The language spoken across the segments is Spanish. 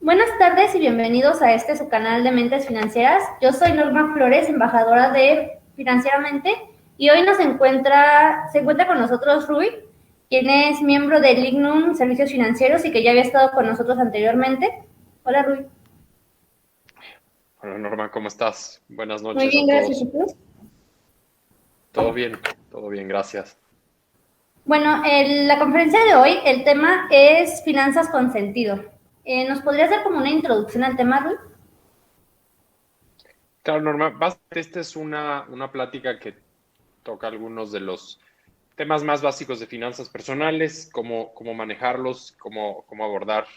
Buenas tardes y bienvenidos a su canal de Mentes Financieras. Yo soy Norma Flores, embajadora de Financieramente, y hoy se encuentra con nosotros Rui, quien es miembro de Lignum Servicios Financieros y que ya había estado con nosotros anteriormente. Hola Rui. Hola Norma, ¿cómo estás? Buenas Muy noches a bien, gracias. ¿Y todos. tú? Todo bien, gracias. Bueno, la conferencia de hoy, el tema es finanzas con sentido. ¿Nos podrías dar como una introducción al tema, Rui? Claro, Norma, esta es una plática que toca algunos de los temas más básicos de finanzas personales, cómo manejarlos, cómo abordar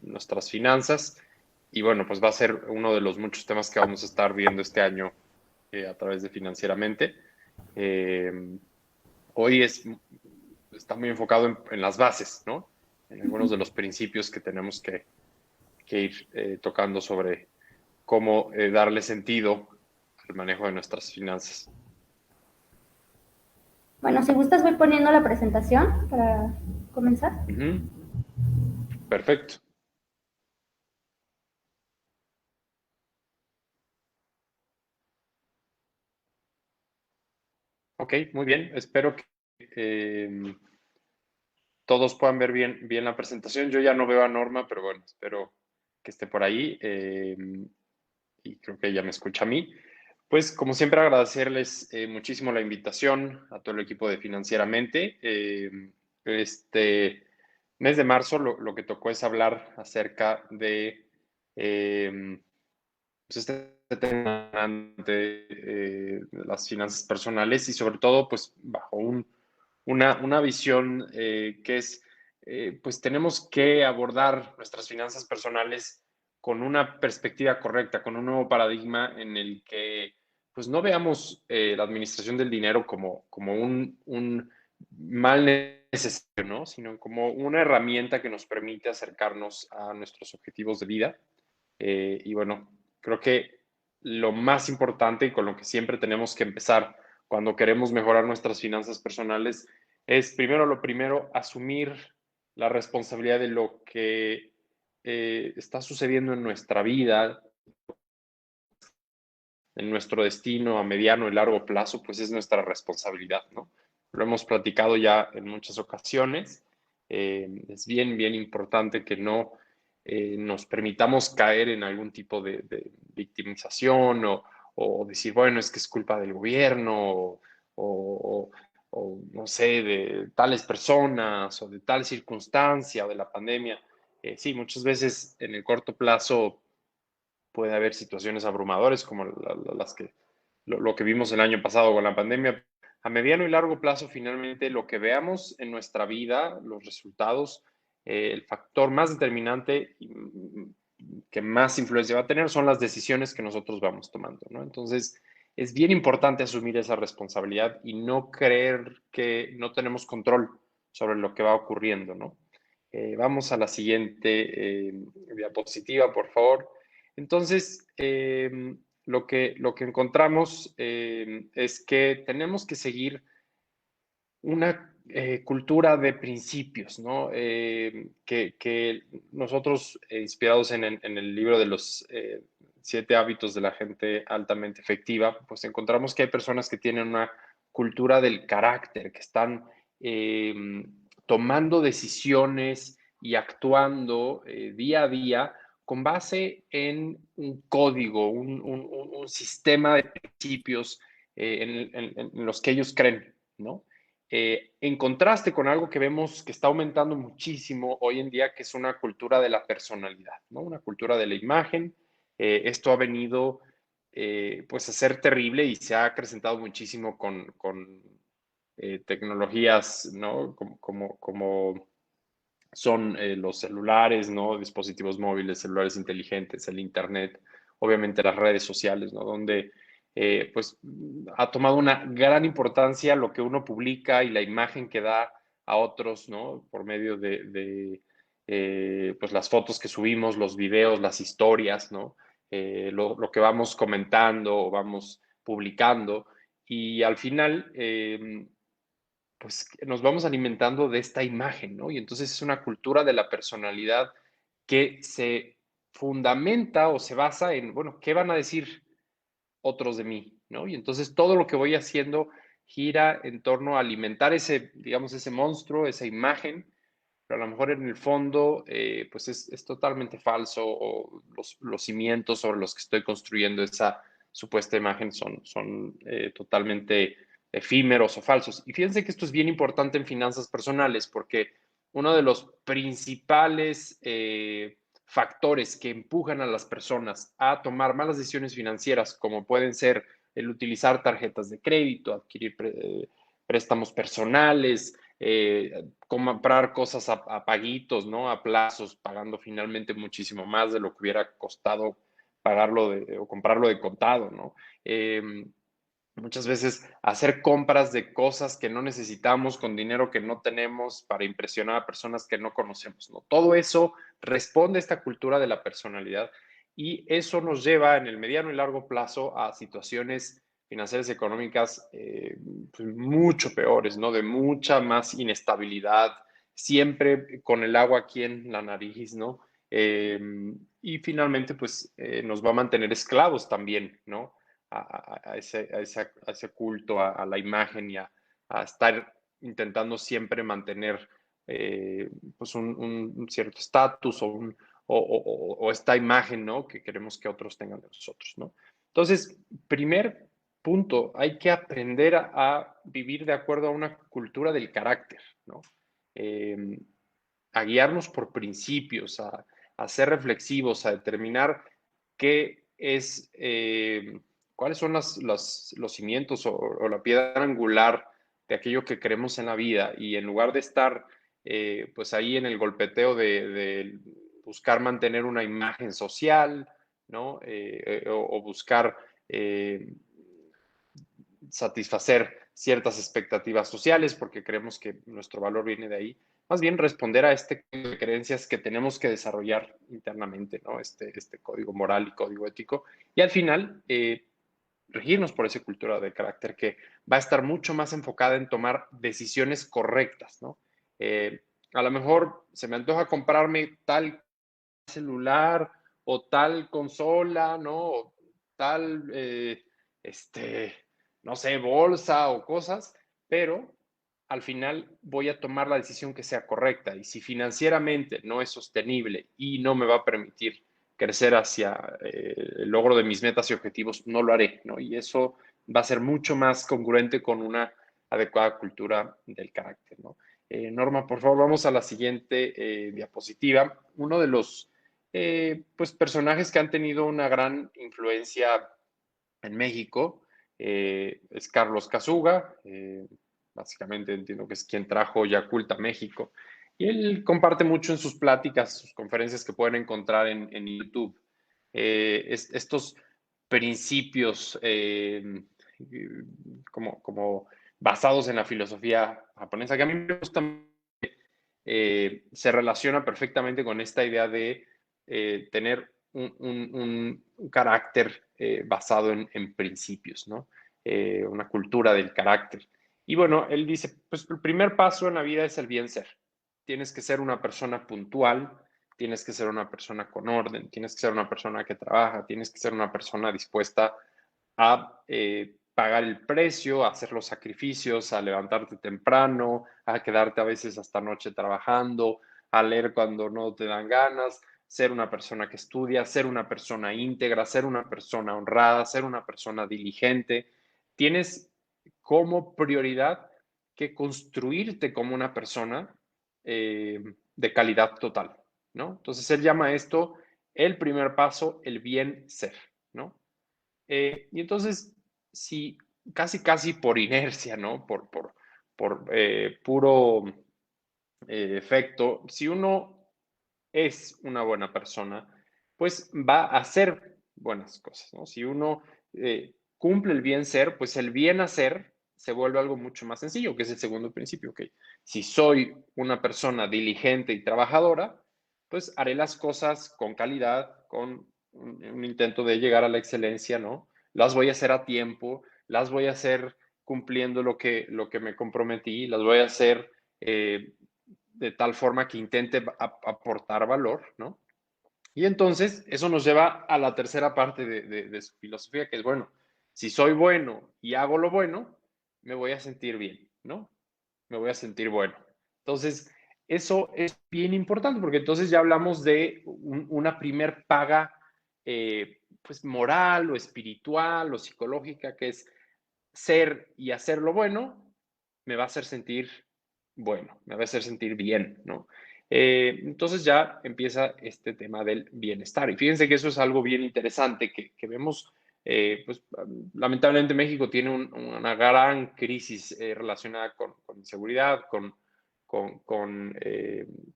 nuestras finanzas. Y bueno, pues va a ser uno de los muchos temas que vamos a estar viendo este año a través de Financieramente. Eh, Hoy está muy enfocado en las bases, ¿no? En algunos de los principios que tenemos que ir tocando sobre cómo darle sentido al manejo de nuestras finanzas. Bueno, si gustas voy poniendo la presentación para comenzar. Ujú. Perfecto. Ok, muy bien. Espero que todos puedan ver bien la presentación. Yo ya no veo a Norma, pero bueno, espero que esté por ahí. Y creo que ella me escucha a mí. Pues como siempre agradecerles muchísimo la invitación a todo el equipo de Financieramente. Este mes de marzo lo que tocó es hablar acerca de pues este tema de las finanzas personales y sobre todo pues bajo una visión que es pues tenemos que abordar nuestras finanzas personales con una perspectiva correcta, con un nuevo paradigma en el que pues no veamos la administración del dinero como un mal necesario, ¿no? Sino como una herramienta que nos permite acercarnos a nuestros objetivos de vida. Y bueno, creo que lo más importante y con lo que siempre tenemos que empezar cuando queremos mejorar nuestras finanzas personales es primero lo primero, asumir la responsabilidad de lo que está sucediendo en nuestra vida, en nuestro destino a mediano y largo plazo, pues es nuestra responsabilidad, ¿no? Lo hemos platicado ya en muchas ocasiones. Es bien importante que no nos permitamos caer en algún tipo de victimización o decir, bueno, es que es culpa del gobierno o no sé, de tales personas o de tal circunstancia o de la pandemia. Sí, muchas veces en el corto plazo puede haber situaciones abrumadoras como las que lo que vimos el año pasado con la pandemia. A mediano y largo plazo, finalmente, lo que veamos en nuestra vida, los resultados, el factor más determinante y que más influencia va a tener son las decisiones que nosotros vamos tomando, ¿no? Entonces, es bien importante asumir esa responsabilidad y no creer que no tenemos control sobre lo que va ocurriendo, ¿no? Vamos a la siguiente diapositiva, por favor. Entonces, lo que encontramos es que tenemos que seguir una cultura de principios, ¿no? Que nosotros, inspirados en el libro de los 7 hábitos de la gente altamente efectiva, pues encontramos que hay personas que tienen una cultura del carácter, que están eh, tomando decisiones y actuando día a día con base en un código, un sistema de principios en los que ellos creen, ¿no? En contraste con algo que vemos que está aumentando muchísimo hoy en día, que es una cultura de la personalidad, ¿no? Una cultura de la imagen. Esto ha venido pues a ser terrible y se ha acrecentado muchísimo con tecnologías, ¿no? Como son los celulares, ¿no? Dispositivos móviles, celulares inteligentes, el Internet, obviamente las redes sociales, ¿no? Donde pues ha tomado una gran importancia lo que uno publica y la imagen que da a otros, ¿no? Por medio de pues las fotos que subimos, los videos, las historias, ¿no? Lo que vamos comentando o vamos publicando. Y al final, pues nos vamos alimentando de esta imagen, ¿no? Y entonces es una cultura de la personalidad que se fundamenta o se basa en, bueno, ¿qué van a decir otros de mí? ¿No? Y entonces todo lo que voy haciendo gira en torno a alimentar ese, digamos, ese monstruo, esa imagen, pero a lo mejor en el fondo, pues es totalmente falso, o los cimientos sobre los que estoy construyendo esa supuesta imagen son totalmente efímeros o falsos. Y fíjense que esto es bien importante en finanzas personales, porque uno de los principales factores que empujan a las personas a tomar malas decisiones financieras, como pueden ser el utilizar tarjetas de crédito, adquirir préstamos personales, comprar cosas a paguitos, ¿no? A plazos, pagando finalmente muchísimo más de lo que hubiera costado pagarlo o comprarlo de contado, ¿no? Muchas veces hacer compras de cosas que no necesitamos con dinero que no tenemos para impresionar a personas que no conocemos, ¿no? Todo eso responde a esta cultura de la personalidad, y eso nos lleva en el mediano y largo plazo a situaciones financieras y económicas pues mucho peores, ¿no? De mucha más inestabilidad, siempre con el agua aquí en la nariz, ¿no? Eh, y finalmente, pues nos va a mantener esclavos también, ¿no? A ese culto, a la imagen, y a estar intentando siempre mantener pues un cierto estatus, o esta imagen, ¿no? Que queremos que otros tengan de nosotros, ¿no? Entonces, primer punto, hay que aprender a vivir de acuerdo a una cultura del carácter, ¿no? Eh, a guiarnos por principios, a ser reflexivos, a determinar qué es, cuáles son los cimientos o la piedra angular de aquello que creemos en la vida, y en lugar de estar pues ahí en el golpeteo de buscar mantener una imagen social, ¿no? O buscar satisfacer ciertas expectativas sociales porque creemos que nuestro valor viene de ahí, más bien responder a este código de creencias que tenemos que desarrollar internamente, ¿no? Este código moral y código ético, y al final regirnos por esa cultura de carácter que va a estar mucho más enfocada en tomar decisiones correctas, ¿no? A lo mejor se me antoja comprarme tal celular o tal consola, ¿no? O tal, no sé, bolsa o cosas, pero al final voy a tomar la decisión que sea correcta, y si financieramente no es sostenible y no me va a permitir crecer hacia el logro de mis metas y objetivos, no lo haré, ¿no? Y eso va a ser mucho más congruente con una adecuada cultura del carácter, ¿no? Norma, por favor, vamos a la siguiente diapositiva. Uno de los pues personajes que han tenido una gran influencia en México es Carlos Casuga, básicamente entiendo que es quien trajo Yakult a México, y él comparte mucho en sus pláticas, sus conferencias que pueden encontrar en YouTube, estos principios como basados en la filosofía japonesa, que a mí me gustan, se relaciona perfectamente con esta idea de tener un carácter basado en principios, ¿no? Una cultura del carácter. Y bueno, él dice, pues el primer paso en la vida es el bien ser. Tienes que ser una persona puntual, tienes que ser una persona con orden, tienes que ser una persona que trabaja, tienes que ser una persona dispuesta a pagar el precio, a hacer los sacrificios, a levantarte temprano, a quedarte a veces hasta noche trabajando, a leer cuando no te dan ganas, ser una persona que estudia, ser una persona íntegra, ser una persona honrada, ser una persona diligente. Tienes como prioridad que construirte como una persona de calidad total, ¿no? Entonces él llama esto el primer paso, el bien ser, ¿no? Y entonces, si casi por inercia, ¿no? Por puro efecto, si uno es una buena persona, pues va a hacer buenas cosas, ¿no? Si uno cumple el bien ser, pues el bien hacer se vuelve algo mucho más sencillo, que es el segundo principio, ¿ok? Si soy una persona diligente y trabajadora, pues haré las cosas con calidad, con un intento de llegar a la excelencia, ¿no? Las voy a hacer a tiempo, las voy a hacer cumpliendo lo que me comprometí, las voy a hacer de tal forma que intente aportar valor, ¿no? Y entonces eso nos lleva a la tercera parte de su filosofía, que es, bueno, si soy bueno y hago lo bueno, me voy a sentir bien, ¿no? Me voy a sentir bueno. Entonces, eso es bien importante porque entonces ya hablamos de una primer paga, pues moral o espiritual o psicológica, que es ser y hacer lo bueno, me va a hacer sentir bueno, me va a hacer sentir bien, ¿no? Entonces ya empieza este tema del bienestar. Y fíjense que eso es algo bien interesante que vemos, pues lamentablemente México tiene una gran crisis relacionada con inseguridad, con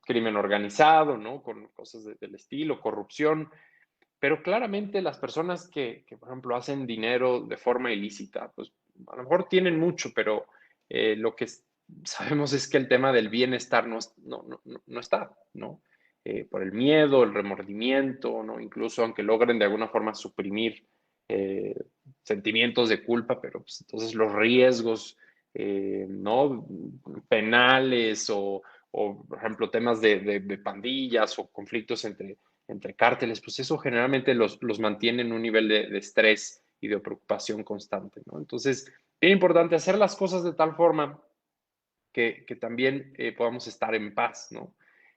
crimen organizado, ¿no? Con cosas del estilo, corrupción. Pero claramente las personas que, por ejemplo, hacen dinero de forma ilícita, pues a lo mejor tienen mucho, pero lo que sabemos es que el tema del bienestar no está, ¿no? Por el miedo, el remordimiento, ¿no? Incluso aunque logren de alguna forma suprimir eh, sentimientos de culpa, pero pues, entonces los riesgos, ¿no? Penales o, por ejemplo, temas de pandillas o conflictos entre cárteles, pues eso generalmente los mantiene en un nivel de estrés y de preocupación constante, ¿no? Entonces, es importante hacer las cosas de tal forma que también podamos estar en paz, ¿no?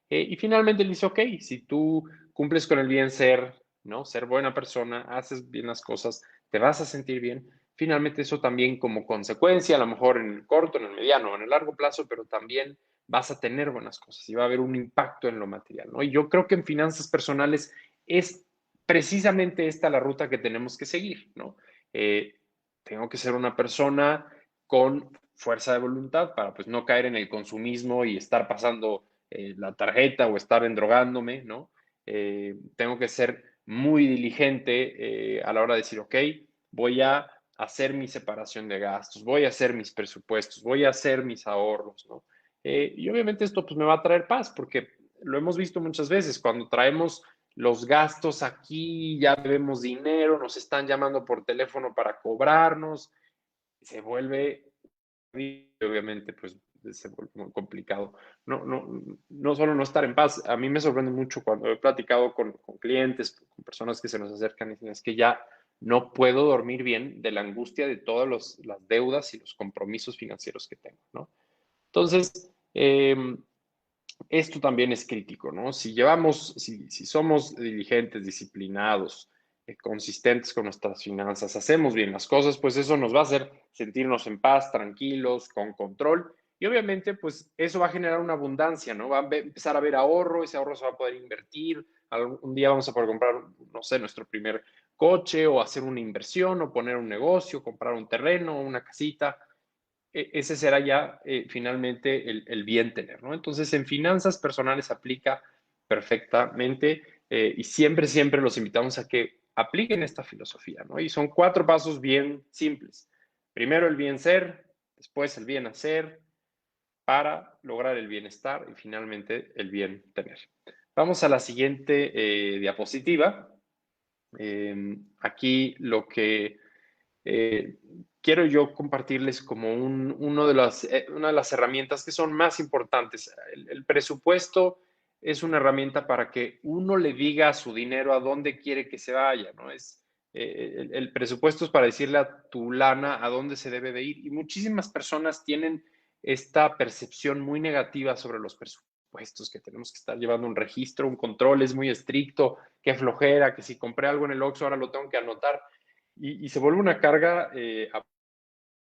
Y finalmente él dice, ok, si tú cumples con el bien ser, ¿no? Ser buena persona, haces bien las cosas, te vas a sentir bien. Finalmente eso también como consecuencia, a lo mejor en el corto, en el mediano o en el largo plazo, pero también vas a tener buenas cosas y va a haber un impacto en lo material, ¿no? Y yo creo que en finanzas personales es precisamente esta la ruta que tenemos que seguir, ¿no? Eh, tengo que ser una persona con fuerza de voluntad para pues no caer en el consumismo y estar pasando la tarjeta o estar endrogándome, ¿no? Tengo que ser muy diligente a la hora de decir, ok, voy a hacer mi separación de gastos, voy a hacer mis presupuestos, voy a hacer mis ahorros, ¿no? Y obviamente esto pues me va a traer paz porque lo hemos visto muchas veces, cuando traemos los gastos aquí, ya debemos dinero, nos están llamando por teléfono para cobrarnos, se vuelve obviamente, pues se vuelve muy complicado. No solo no estar en paz, a mí me sorprende mucho cuando he platicado con clientes, con personas que se nos acercan y dicen, es que ya no puedo dormir bien de la angustia de todas las deudas y los compromisos financieros que tengo, ¿no? Entonces, esto también es crítico, ¿no? Si somos diligentes, disciplinados, consistentes con nuestras finanzas, hacemos bien las cosas, pues eso nos va a hacer sentirnos en paz, tranquilos, con control. Y obviamente, pues eso va a generar una abundancia, ¿no? Va a empezar a haber ahorro, ese ahorro se va a poder invertir. Un día vamos a poder comprar, no sé, nuestro primer coche o hacer una inversión o poner un negocio, comprar un terreno, una casita. Ese será ya finalmente el bien tener, ¿no? Entonces, en finanzas personales aplica perfectamente y siempre los invitamos a que apliquen esta filosofía, ¿no? Y son 4 pasos bien simples. Primero el bien ser, después el bien hacer, para lograr el bienestar y finalmente el bien tener. Vamos a la siguiente diapositiva. Aquí lo que eh, quiero yo compartirles como una de las herramientas que son más importantes. El presupuesto es una herramienta para que uno le diga a su dinero a dónde quiere que se vaya, ¿no? El presupuesto es para decirle a tu lana a dónde se debe de ir y muchísimas personas tienen esta percepción muy negativa sobre los presupuestos, que tenemos que estar llevando un registro, un control es muy estricto, que flojera, que si compré algo en el Oxxo ahora lo tengo que anotar y se vuelve una carga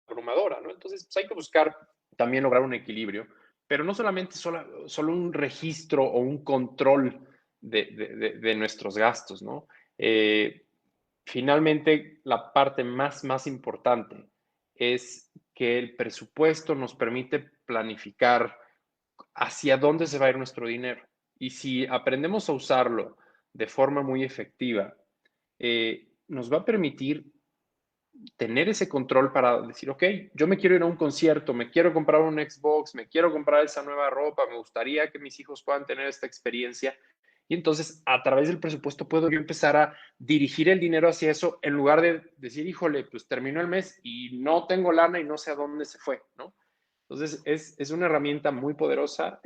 abrumadora, ¿no? Entonces, pues hay que buscar también lograr un equilibrio, pero no solamente solo un registro o un control de nuestros gastos, ¿no? Finalmente, la parte más importante es que el presupuesto nos permite planificar hacia dónde se va a ir nuestro dinero. Y si aprendemos a usarlo de forma muy efectiva, nos va a permitir tener ese control para decir, ok, yo me quiero ir a un concierto, me quiero comprar un Xbox, me quiero comprar esa nueva ropa, me gustaría que mis hijos puedan tener esta experiencia. Y entonces, a través del presupuesto, puedo yo empezar a dirigir el dinero hacia eso en lugar de decir, híjole, pues terminó el mes y no tengo lana y no sé a dónde se fue, ¿no? Entonces, es una herramienta muy poderosa.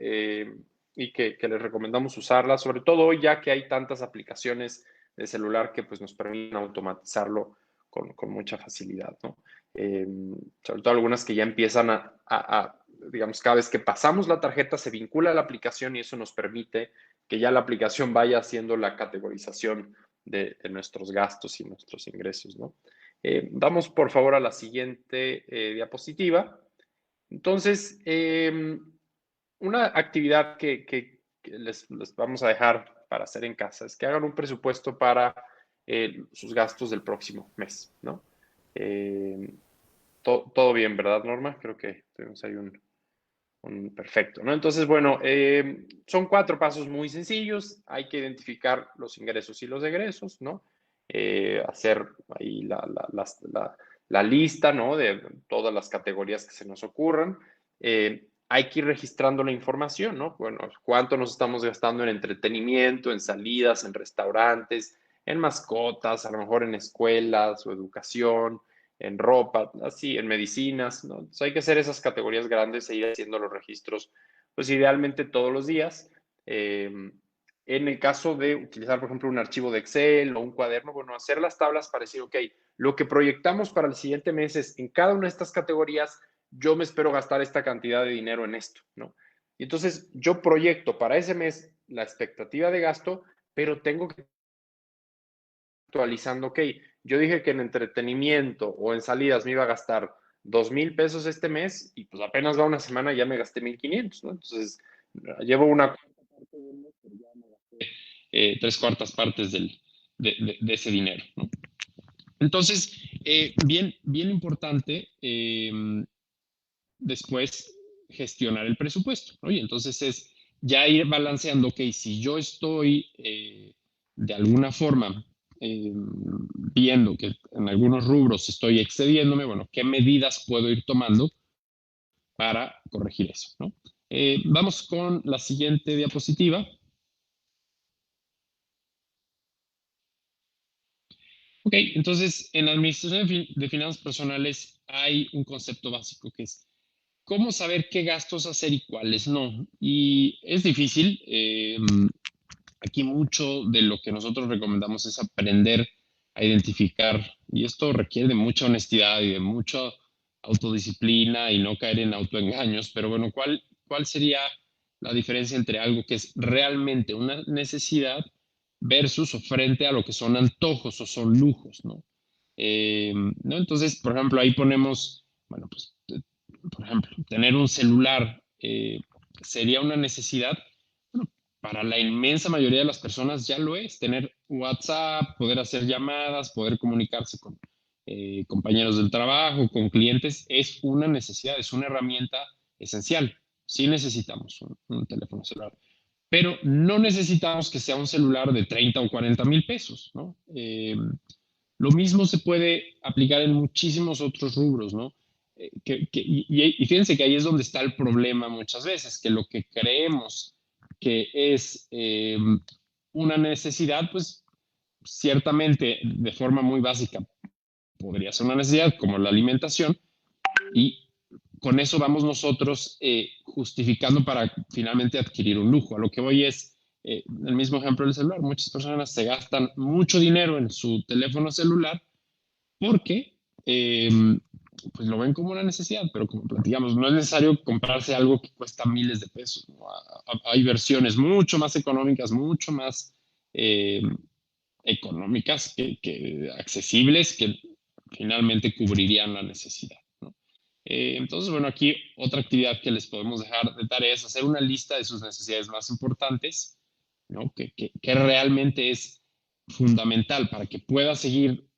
y que les recomendamos usarla, sobre todo hoy ya que hay tantas aplicaciones de celular que pues nos permiten automatizarlo con mucha facilidad, ¿no? Eh, Sobre todo algunas que ya empiezan digamos, cada vez que pasamos la tarjeta se vincula a la aplicación y eso nos permite que ya la aplicación vaya haciendo la categorización de nuestros gastos y nuestros ingresos, ¿no? Vamos por favor a la siguiente diapositiva. Entonces, una actividad que les vamos a dejar para hacer en casa es que hagan un presupuesto para sus gastos del próximo mes, ¿no? Eh, todo bien, ¿verdad, Norma? Creo que tenemos ahí un perfecto, ¿no? Entonces, bueno, son 4 pasos muy sencillos. Hay que identificar los ingresos y los egresos, ¿no? Hacer ahí la lista, ¿no? De todas las categorías que se nos ocurran. Hay que ir registrando la información, ¿no? Bueno, cuánto nos estamos gastando en entretenimiento, en salidas, en restaurantes, en mascotas, a lo mejor en escuelas o educación, en ropa, así, en medicinas, ¿no? Entonces hay que hacer esas categorías grandes e ir haciendo los registros, pues idealmente todos los días. En el caso de utilizar, por ejemplo, un archivo de Excel o un cuaderno, bueno, hacer las tablas para decir, ok, lo que proyectamos para el siguiente mes es en cada una de estas categorías, yo me espero gastar esta cantidad de dinero en esto, ¿no? Y entonces yo proyecto para ese mes la expectativa de gasto, pero tengo que actualizando, ok, yo dije que en entretenimiento o en salidas me iba a gastar 2,000 pesos este mes y pues apenas va una semana y ya me gasté 1,500, ¿no? Entonces, llevo una tres cuartas partes de ese dinero, ¿no? Entonces, bien importante después gestionar el presupuesto, ¿no? Y entonces es ya ir balanceando, ok, si yo estoy de alguna forma viendo que en algunos rubros estoy excediéndome, bueno, ¿qué medidas puedo ir tomando para corregir eso, ¿no? Vamos con la siguiente diapositiva. Ok, entonces en administración de finanzas personales hay un concepto básico que es cómo saber qué gastos hacer y cuáles no. Y es difícil. Aquí mucho de lo que nosotros recomendamos es aprender a identificar, y esto requiere de mucha honestidad y de mucha autodisciplina y no caer en autoengaños, pero bueno, ¿cuál sería la diferencia entre algo que es realmente una necesidad versus o frente a lo que son antojos o son lujos, ¿no? ¿No? Entonces, por ejemplo, ahí ponemos, bueno, pues, por ejemplo, tener un celular sería una necesidad. Bueno, para la inmensa mayoría de las personas ya lo es. Tener WhatsApp, poder hacer llamadas, poder comunicarse con compañeros del trabajo, con clientes, es una necesidad, es una herramienta esencial. Sí necesitamos un teléfono celular, pero no necesitamos que sea un celular de 30 o 40 mil pesos, ¿no? Lo mismo se puede aplicar en muchísimos otros rubros, ¿no? Y fíjense que ahí es donde está el problema muchas veces, que lo que creemos que es una necesidad, pues ciertamente de forma muy básica podría ser una necesidad como la alimentación y con eso vamos nosotros justificando para finalmente adquirir un lujo. A lo que voy es, el mismo ejemplo del celular, muchas personas se gastan mucho dinero en su teléfono celular porque pues lo ven como una necesidad, pero como platicamos, no es necesario comprarse algo que cuesta miles de pesos, ¿no? Hay versiones mucho más económicas, mucho más eh, económicas, accesibles, que finalmente cubrirían la necesidad, ¿no? Entonces, bueno, aquí otra actividad que les podemos dejar de tarea es hacer una lista de sus necesidades más importantes, ¿no? Que realmente es fundamental para que pueda seguir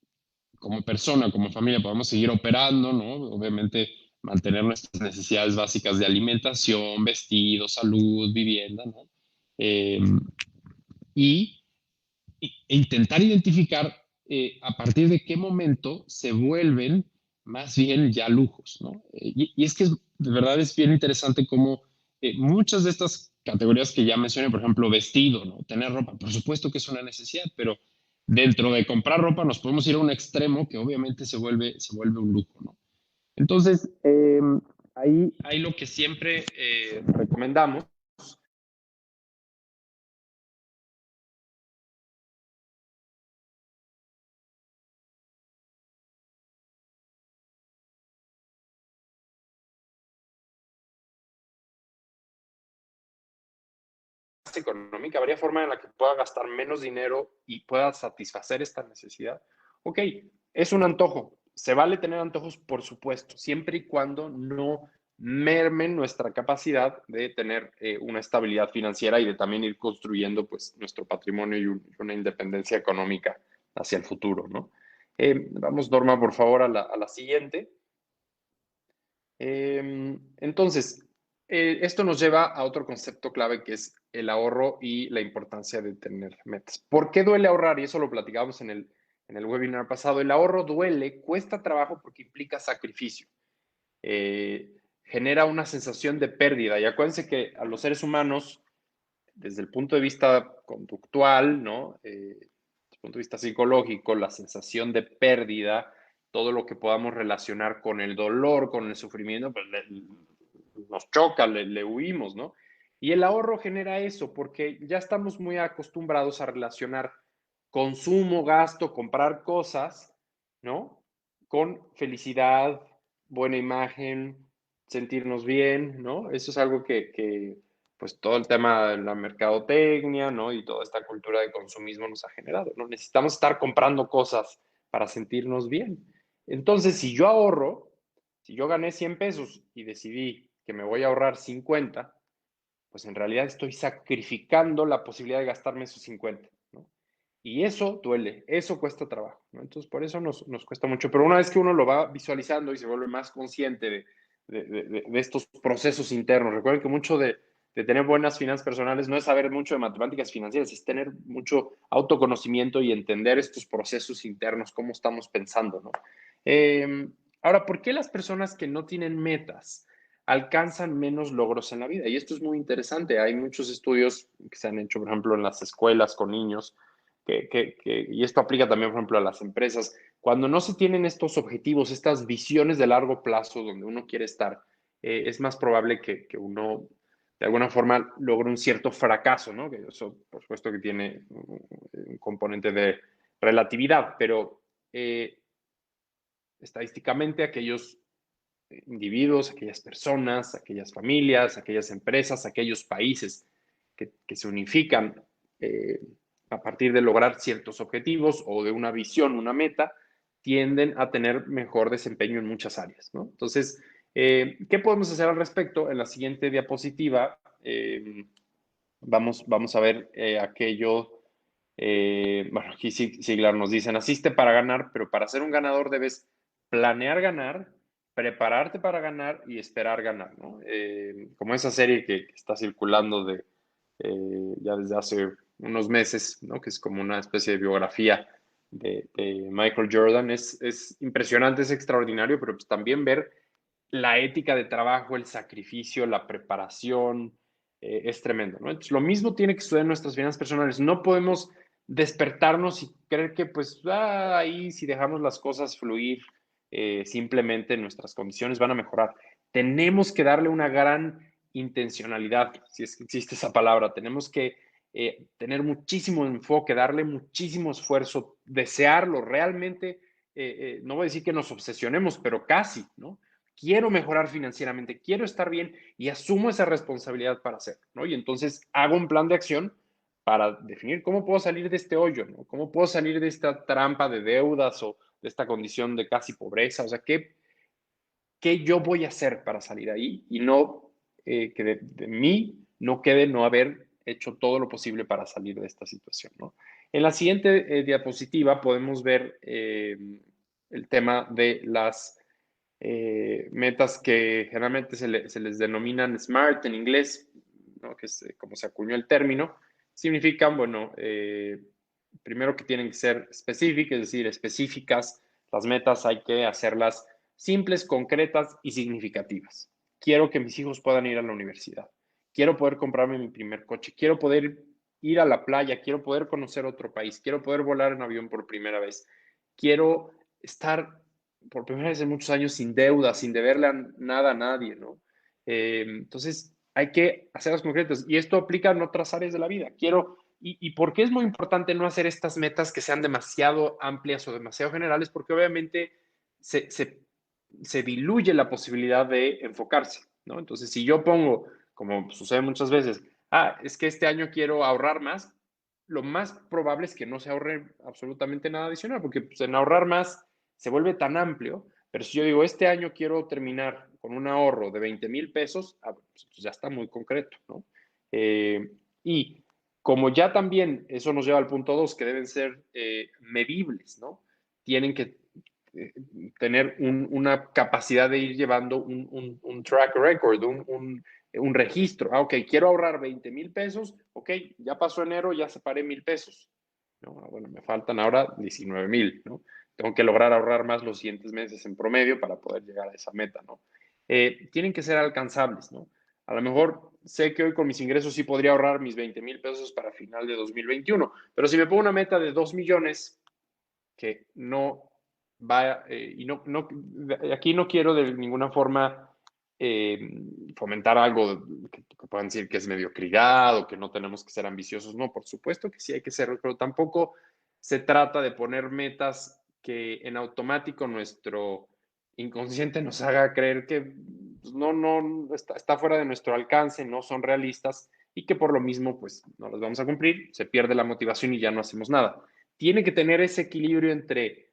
como persona, como familia, podamos seguir operando, ¿no? Obviamente mantener nuestras necesidades básicas de alimentación, vestido, salud, vivienda, ¿no? Eh, y, e intentar identificar a partir de qué momento se vuelven más bien ya lujos, ¿no? Y es que de verdad es bien interesante cómo muchas de estas categorías que ya mencioné, por ejemplo, vestido, ¿no? Tener ropa, por supuesto que es una necesidad, pero dentro de comprar ropa nos podemos ir a un extremo que obviamente se vuelve un lujo, ¿no? Entonces, ahí lo que siempre recomendamos económica, habría forma en la que pueda gastar menos dinero y pueda satisfacer esta necesidad. Ok, es un antojo. Se vale tener antojos, por supuesto, siempre y cuando no mermen nuestra capacidad de tener una estabilidad financiera y de también ir construyendo pues nuestro patrimonio y una independencia económica hacia el futuro, ¿no? Vamos, Norma, por favor, a la siguiente. Entonces, esto nos lleva a otro concepto clave que es el ahorro y la importancia de tener metas. ¿Por qué duele ahorrar? Y eso lo platicamos en el webinar pasado. El ahorro duele, cuesta trabajo porque implica sacrificio. Genera una sensación de pérdida. Y acuérdense que a los seres humanos, desde el punto de vista conductual, ¿no? Desde el punto de vista psicológico, la sensación de pérdida, todo lo que podamos relacionar con el dolor, con el sufrimiento, pues nos choca, le huimos, ¿no? Y el ahorro genera eso, porque ya estamos muy acostumbrados a relacionar consumo, gasto, comprar cosas, ¿no? Con felicidad, buena imagen, sentirnos bien, ¿no? Eso es algo que pues todo el tema de la mercadotecnia, ¿no? Y toda esta cultura de consumismo nos ha generado, ¿no? Necesitamos estar comprando cosas para sentirnos bien. Entonces, si yo ahorro, si yo gané 100 pesos y decidí que me voy a ahorrar 50, pues en realidad estoy sacrificando la posibilidad de gastarme esos 50, ¿no? Y eso duele, eso cuesta trabajo, ¿no? Entonces, por eso nos cuesta mucho. Pero una vez que uno lo va visualizando y se vuelve más consciente de estos procesos internos, recuerden que mucho de tener buenas finanzas personales no es saber mucho de matemáticas financieras, es tener mucho autoconocimiento y entender estos procesos internos, cómo estamos pensando, ¿no? Ahora, ¿por qué las personas que no tienen metas alcanzan menos logros en la vida? Y esto es muy interesante. Hay muchos estudios que se han hecho, por ejemplo, en las escuelas con niños, y esto aplica también, por ejemplo, a las empresas. Cuando no se tienen estos objetivos, estas visiones de largo plazo donde uno quiere estar, es más probable que uno de alguna forma logre un cierto fracaso, ¿no? Que eso, por supuesto, que tiene un componente de relatividad, pero estadísticamente aquellos individuos, aquellas personas, aquellas familias, aquellas empresas, aquellos países que se unifican a partir de lograr ciertos objetivos o de una visión, una meta, tienden a tener mejor desempeño en muchas áreas, ¿no? Entonces, ¿qué podemos hacer al respecto? En la siguiente diapositiva vamos a ver aquello. Bueno, aquí Siglar nos dicen, asiste para ganar, pero para ser un ganador debes planear ganar, prepararte para ganar y esperar ganar, ¿no? Como esa serie que está circulando ya desde hace unos meses, ¿no? Que es como una especie de biografía de Michael Jordan. Es impresionante, es extraordinario, pero pues también ver la ética de trabajo, el sacrificio, la preparación, es tremendo, ¿no? Entonces, lo mismo tiene que suceder en nuestras finanzas personales. No podemos despertarnos y creer que, pues, ahí si dejamos las cosas fluir, simplemente nuestras condiciones van a mejorar. Tenemos que darle una gran intencionalidad, si es que existe esa palabra. Tenemos que tener muchísimo enfoque, darle muchísimo esfuerzo, desearlo realmente. No voy a decir que nos obsesionemos, pero casi, ¿no? Quiero mejorar financieramente, quiero estar bien y asumo esa responsabilidad para hacerlo, ¿no? Y entonces hago un plan de acción para definir cómo puedo salir de este hoyo, ¿no? ¿Cómo puedo salir de esta trampa de deudas o de esta condición de casi pobreza? O sea, ¿qué yo voy a hacer para salir ahí? Y no que de mí no quede no haber hecho todo lo posible para salir de esta situación, ¿no? En la siguiente diapositiva podemos ver el tema de las metas que generalmente se les denominan SMART en inglés, ¿no? Que es como se acuñó el término, significan, bueno, primero que tienen que ser específicas, es decir, específicas. Las metas hay que hacerlas simples, concretas y significativas. Quiero que mis hijos puedan ir a la universidad. Quiero poder comprarme mi primer coche. Quiero poder ir a la playa. Quiero poder conocer otro país. Quiero poder volar en avión por primera vez. Quiero estar por primera vez en muchos años sin deuda, sin deberle nada a nadie, ¿no? Entonces, hay que hacerlas concretas y esto aplica en otras áreas de la vida. ¿Y por qué es muy importante no hacer estas metas que sean demasiado amplias o demasiado generales? Porque obviamente se diluye la posibilidad de enfocarse, ¿no? Entonces, si yo pongo, como sucede muchas veces, es que este año quiero ahorrar más, lo más probable es que no se ahorre absolutamente nada adicional, porque pues, en ahorrar más se vuelve tan amplio, pero si yo digo, este año quiero terminar con un ahorro de 20,000 pesos, pues ya está muy concreto, ¿no? Y como ya también, eso nos lleva al punto 2, que deben ser medibles, ¿no? Tienen que eh, tener una capacidad de ir llevando un track record, un registro. Ok, quiero ahorrar 20,000 pesos. Ok, ya pasó enero, ya separé 1,000 pesos. ¿No? Bueno, me faltan ahora 19,000, ¿no? Tengo que lograr ahorrar más los siguientes meses en promedio para poder llegar a esa meta, ¿no? Tienen que ser alcanzables, ¿no? A lo mejor sé que hoy con mis ingresos sí podría ahorrar mis 20,000 pesos para final de 2021, pero si me pongo una meta de 2 millones, que no va, y aquí no quiero de ninguna forma eh, fomentar algo que puedan decir que es mediocridad o que no tenemos que ser ambiciosos. No, por supuesto que sí hay que ser, pero tampoco se trata de poner metas que en automático nuestro inconsciente nos haga creer que pues, no está fuera de nuestro alcance, no son realistas y que por lo mismo pues no las vamos a cumplir, se pierde la motivación y ya no hacemos nada. Tiene que tener ese equilibrio entre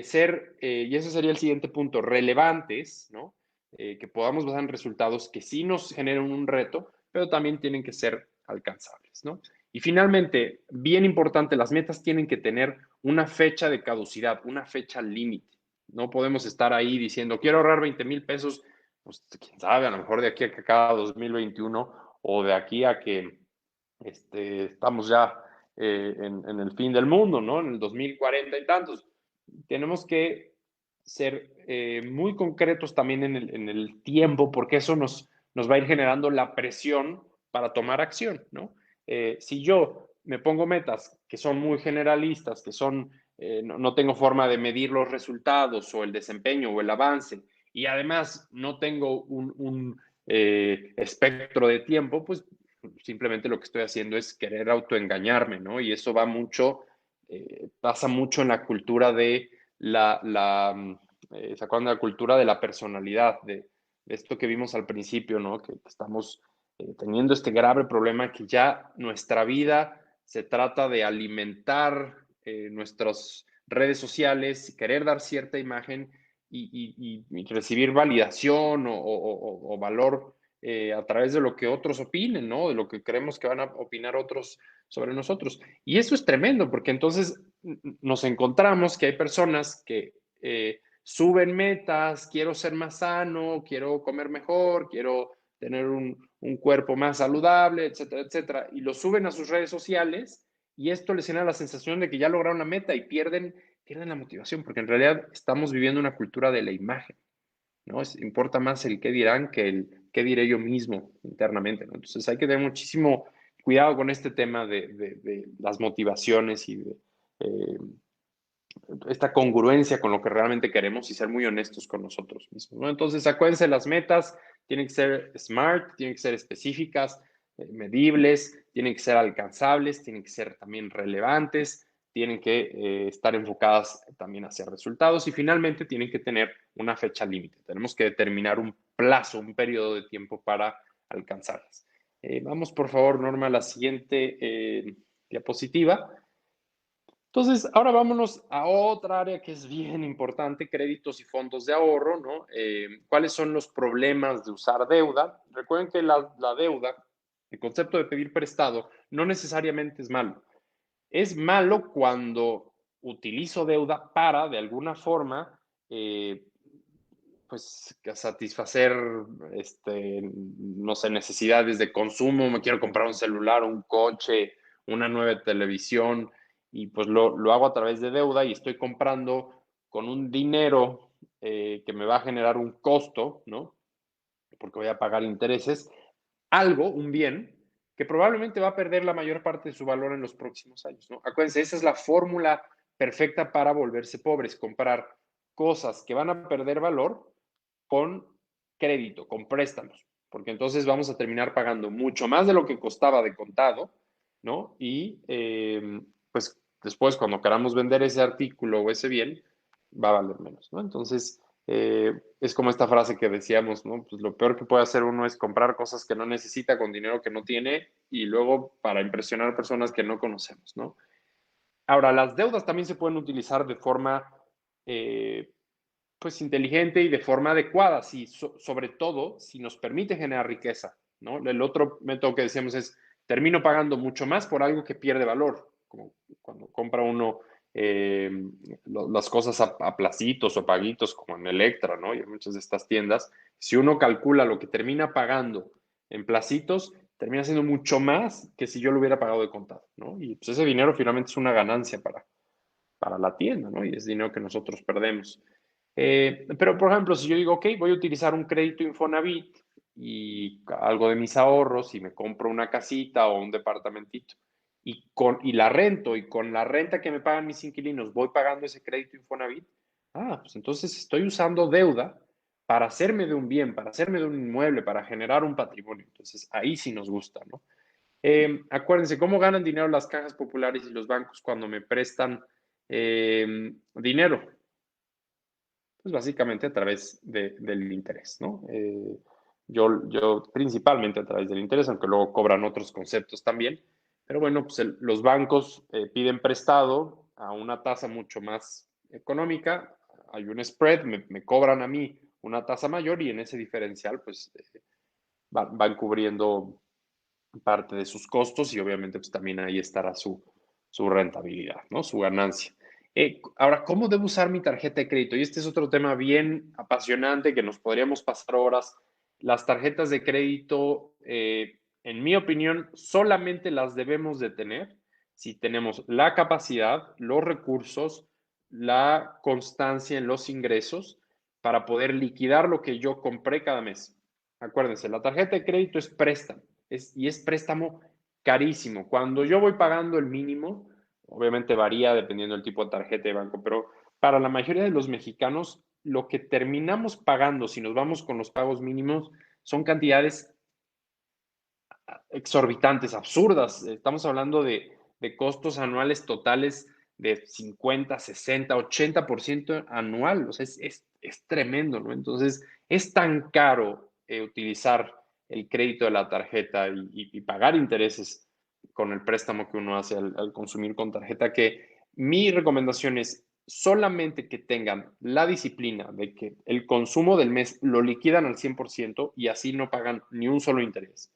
ser, y ese sería el siguiente punto, relevantes, ¿no? Que podamos basar en resultados que sí nos generen un reto, pero también tienen que ser alcanzables, ¿no? Y finalmente, bien importante, las metas tienen que tener una fecha de caducidad, una fecha límite. No podemos estar ahí diciendo, quiero ahorrar 20,000 pesos, pues quién sabe, a lo mejor de aquí a que acaba 2021 o de aquí a que estamos ya en el fin del mundo, ¿no? En el 2040 y tantos. Tenemos que ser muy concretos también en el tiempo, porque eso nos va a ir generando la presión para tomar acción, ¿no? Si yo me pongo metas que son muy generalistas, que son, no tengo forma de medir los resultados o el desempeño o el avance, y además no tengo un espectro de tiempo, pues simplemente lo que estoy haciendo es querer autoengañarme, ¿no? Y eso va mucho, pasa mucho en la cultura de ¿se acuerdan de la cultura de la personalidad? De esto que vimos al principio, ¿no? Que estamos teniendo este grave problema que ya nuestra vida se trata de alimentar nuestras redes sociales, querer dar cierta imagen y recibir validación o valor a través de lo que otros opinen, ¿no? De lo que creemos que van a opinar otros sobre nosotros. Y eso es tremendo, porque entonces nos encontramos que hay personas que suben metas, quiero ser más sano, quiero comer mejor, quiero tener un cuerpo más saludable, etcétera, etcétera, y lo suben a sus redes sociales y esto les genera la sensación de que ya lograron la meta y pierden la motivación, porque en realidad estamos viviendo una cultura de la imagen, ¿no? Importa más el qué dirán que el qué diré yo mismo internamente, ¿no? Entonces hay que tener muchísimo cuidado con este tema de las motivaciones y de esta congruencia con lo que realmente queremos y ser muy honestos con nosotros mismos, ¿no? Entonces acuérdense, las metas tienen que ser smart, tienen que ser específicas, medibles, tienen que ser alcanzables, tienen que ser también relevantes, tienen que estar enfocadas también hacia resultados y finalmente tienen que tener una fecha límite. Tenemos que determinar un plazo, un periodo de tiempo para alcanzarlas. Vamos, por favor, Norma, a la siguiente diapositiva. Entonces, ahora vámonos a otra área que es bien importante, créditos y fondos de ahorro, ¿no? ¿Cuáles son los problemas de usar deuda? Recuerden que la deuda, el concepto de pedir prestado, no necesariamente es malo. Es malo cuando utilizo deuda para, de alguna forma, pues satisfacer, no sé, necesidades de consumo. Me quiero comprar un celular, un coche, una nueva televisión y pues lo hago a través de deuda y estoy comprando con un dinero que me va a generar un costo, ¿no? Porque voy a pagar intereses, algo, un bien, que probablemente va a perder la mayor parte de su valor en los próximos años, ¿no? Acuérdense, esa es la fórmula perfecta para volverse pobres, comprar cosas que van a perder valor con crédito, con préstamos, porque entonces vamos a terminar pagando mucho más de lo que costaba de contado, ¿no? Y pues después cuando queramos vender ese artículo o ese bien, va a valer menos, ¿no? Entonces, Es como esta frase que decíamos, ¿no? Pues lo peor que puede hacer uno es comprar cosas que no necesita con dinero que no tiene y luego para impresionar personas que no conocemos, ¿no? Ahora, las deudas también se pueden utilizar de forma, eh, pues, inteligente y de forma adecuada, sobre todo si nos permite generar riqueza, ¿no? El otro método que decíamos es, termino pagando mucho más por algo que pierde valor, como cuando compra uno eh, las cosas a placitos o paguitos, como en Electra, ¿no? Y en muchas de estas tiendas, si uno calcula lo que termina pagando en placitos, termina siendo mucho más que si yo lo hubiera pagado de contado, ¿no? Y pues ese dinero finalmente es una ganancia para la tienda, ¿no? Y es dinero que nosotros perdemos. Pero, por ejemplo, si yo digo, ok, voy a utilizar un crédito Infonavit y algo de mis ahorros y me compro una casita o un departamentito y la rento y con la renta que me pagan mis inquilinos voy pagando ese crédito Infonavit, pues entonces estoy usando deuda para hacerme de un bien, para hacerme de un inmueble, para generar un patrimonio. Entonces ahí sí nos gusta, ¿no? Acuérdense, ¿cómo ganan dinero las cajas populares y los bancos cuando me prestan dinero? Pues básicamente a través del interés, ¿no? Yo principalmente a través del interés, aunque luego cobran otros conceptos también, pero bueno, pues los bancos piden prestado a una tasa mucho más económica, hay un spread, me cobran a mí una tasa mayor y en ese diferencial pues van cubriendo parte de sus costos y obviamente pues también ahí estará su rentabilidad, ¿no? Su ganancia. Ahora, ¿cómo debo usar mi tarjeta de crédito? Y este es otro tema bien apasionante que nos podríamos pasar horas. Las tarjetas de crédito, en mi opinión, solamente las debemos de tener si tenemos la capacidad, los recursos, la constancia en los ingresos para poder liquidar lo que yo compré cada mes. Acuérdense, la tarjeta de crédito es préstamo y es préstamo carísimo. Cuando yo voy pagando el mínimo, obviamente varía dependiendo del tipo de tarjeta de banco, pero para la mayoría de los mexicanos, lo que terminamos pagando si nos vamos con los pagos mínimos son cantidades exorbitantes, absurdas. Estamos hablando de costos anuales totales de 50, 60, 80% anual. O sea, es tremendo, ¿no? Entonces, es tan caro utilizar el crédito de la tarjeta y pagar intereses con el préstamo que uno hace al consumir con tarjeta que mi recomendación es solamente que tengan la disciplina de que el consumo del mes lo liquidan al 100% y así no pagan ni un solo interés.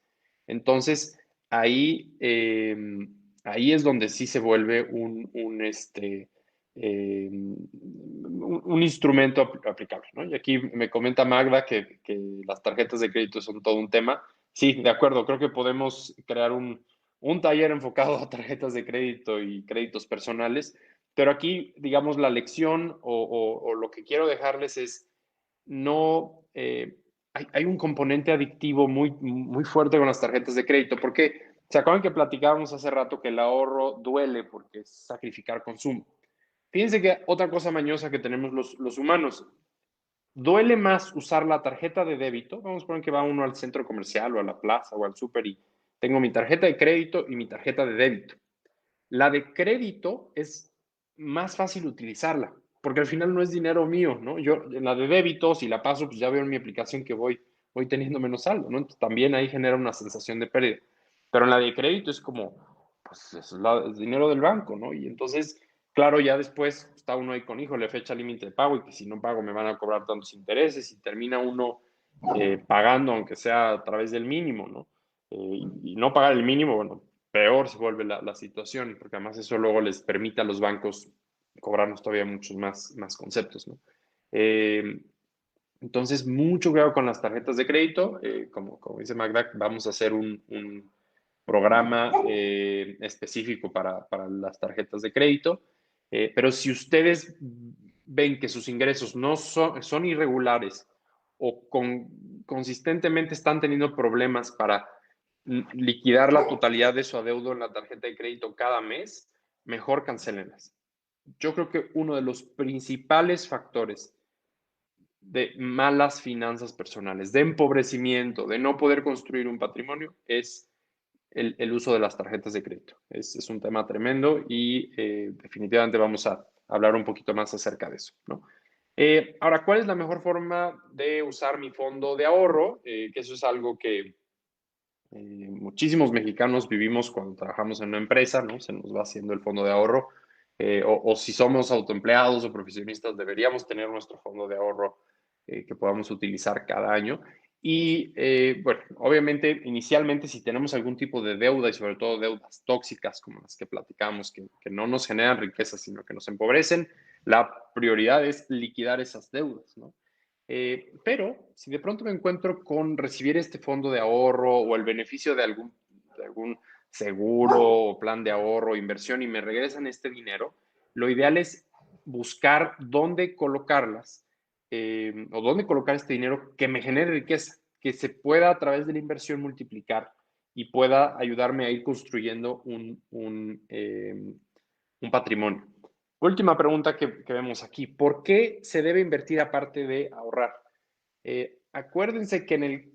Entonces, ahí, ahí es donde sí se vuelve un instrumento aplicable, ¿no? Y aquí me comenta Magda que las tarjetas de crédito son todo un tema. Sí, de acuerdo, creo que podemos crear un taller enfocado a tarjetas de crédito y créditos personales, pero aquí, digamos, la lección o lo que quiero dejarles es no, hay un componente adictivo muy fuerte con las tarjetas de crédito, porque se acuerdan que platicábamos hace rato que el ahorro duele porque es sacrificar consumo. Fíjense que otra cosa mañosa que tenemos los humanos, duele más usar la tarjeta de débito, vamos a poner que va uno al centro comercial o a la plaza o al súper y tengo mi tarjeta de crédito y mi tarjeta de débito. La de crédito es más fácil utilizarla, porque al final no es dinero mío, ¿no? Yo en la de débito, si la paso, pues ya veo en mi aplicación que voy teniendo menos saldo, ¿no? Entonces, también ahí genera una sensación de pérdida. Pero en la de crédito es como, pues es dinero del banco, ¿no? Y entonces, claro, ya después está uno ahí con, híjole, fecha límite de pago y que si no pago me van a cobrar tantos intereses y termina uno pagando, aunque sea a través del mínimo, ¿no? Y no pagar el mínimo, bueno, peor se vuelve la situación, porque además eso luego les permite a los bancos cobrarnos todavía muchos más conceptos, ¿no? Eh, entonces, mucho cuidado con las tarjetas de crédito. Como dice Magda, vamos a hacer un programa específico para las tarjetas de crédito. Pero si ustedes ven que sus ingresos no son irregulares o consistentemente están teniendo problemas para liquidar la totalidad de su adeudo en la tarjeta de crédito cada mes, mejor cancelenlas. Yo creo que uno de los principales factores de malas finanzas personales, de empobrecimiento, de no poder construir un patrimonio, es el uso de las tarjetas de crédito. Es un tema tremendo y definitivamente vamos a hablar un poquito más acerca de eso, ¿no? Ahora, ¿cuál es la mejor forma de usar mi fondo de ahorro? Que eso es algo que muchísimos mexicanos vivimos cuando trabajamos en una empresa, ¿no? Se nos va haciendo el fondo de ahorro. O si somos autoempleados o profesionistas, deberíamos tener nuestro fondo de ahorro que podamos utilizar cada año. Y bueno, obviamente, inicialmente, si tenemos algún tipo de deuda y sobre todo deudas tóxicas como las que platicamos, que no nos generan riqueza, sino que nos empobrecen, la prioridad es liquidar esas deudas, ¿no? Pero si de pronto me encuentro con recibir este fondo de ahorro o el beneficio de algún seguro o plan de ahorro, inversión y me regresan este dinero, lo ideal es buscar dónde colocarlas o dónde colocar este dinero que me genere riqueza, que se pueda a través de la inversión multiplicar y pueda ayudarme a ir construyendo un patrimonio. Última pregunta que vemos aquí. ¿Por qué se debe invertir aparte de ahorrar? Acuérdense que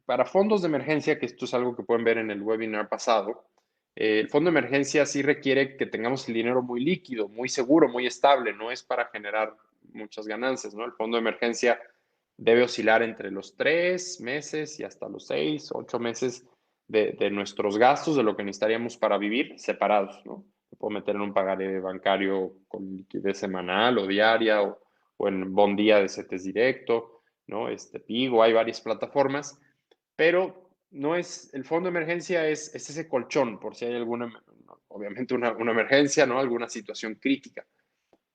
para fondos de emergencia, que esto es algo que pueden ver en el webinar pasado, el fondo de emergencia sí requiere que tengamos el dinero muy líquido, muy seguro, muy estable, no es para generar muchas ganancias, ¿no? El fondo de emergencia debe oscilar entre los 3 meses y hasta los 6, 8 meses de nuestros gastos, de lo que necesitaríamos para vivir, separados, ¿no? Me puedo meter en un pagaré bancario con liquidez semanal o diaria o en Bondía de CETES directo, ¿no? Pigo, hay varias plataformas, pero no es, el fondo de emergencia es ese colchón por si hay alguna, obviamente una emergencia, ¿no? Alguna situación crítica.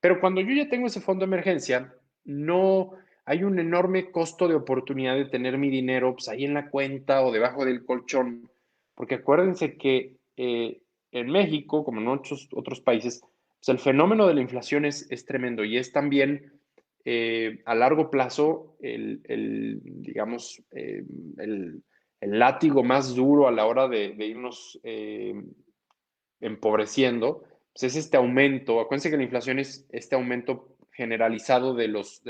Pero cuando yo ya tengo ese fondo de emergencia, no hay un enorme costo de oportunidad de tener mi dinero pues, ahí en la cuenta o debajo del colchón, porque acuérdense que en México, como en muchos otros países, pues el fenómeno de la inflación es tremendo y es también a largo plazo digamos, el látigo más duro a la hora de irnos empobreciendo, pues es este aumento. Acuérdense que la inflación es este aumento generalizado de los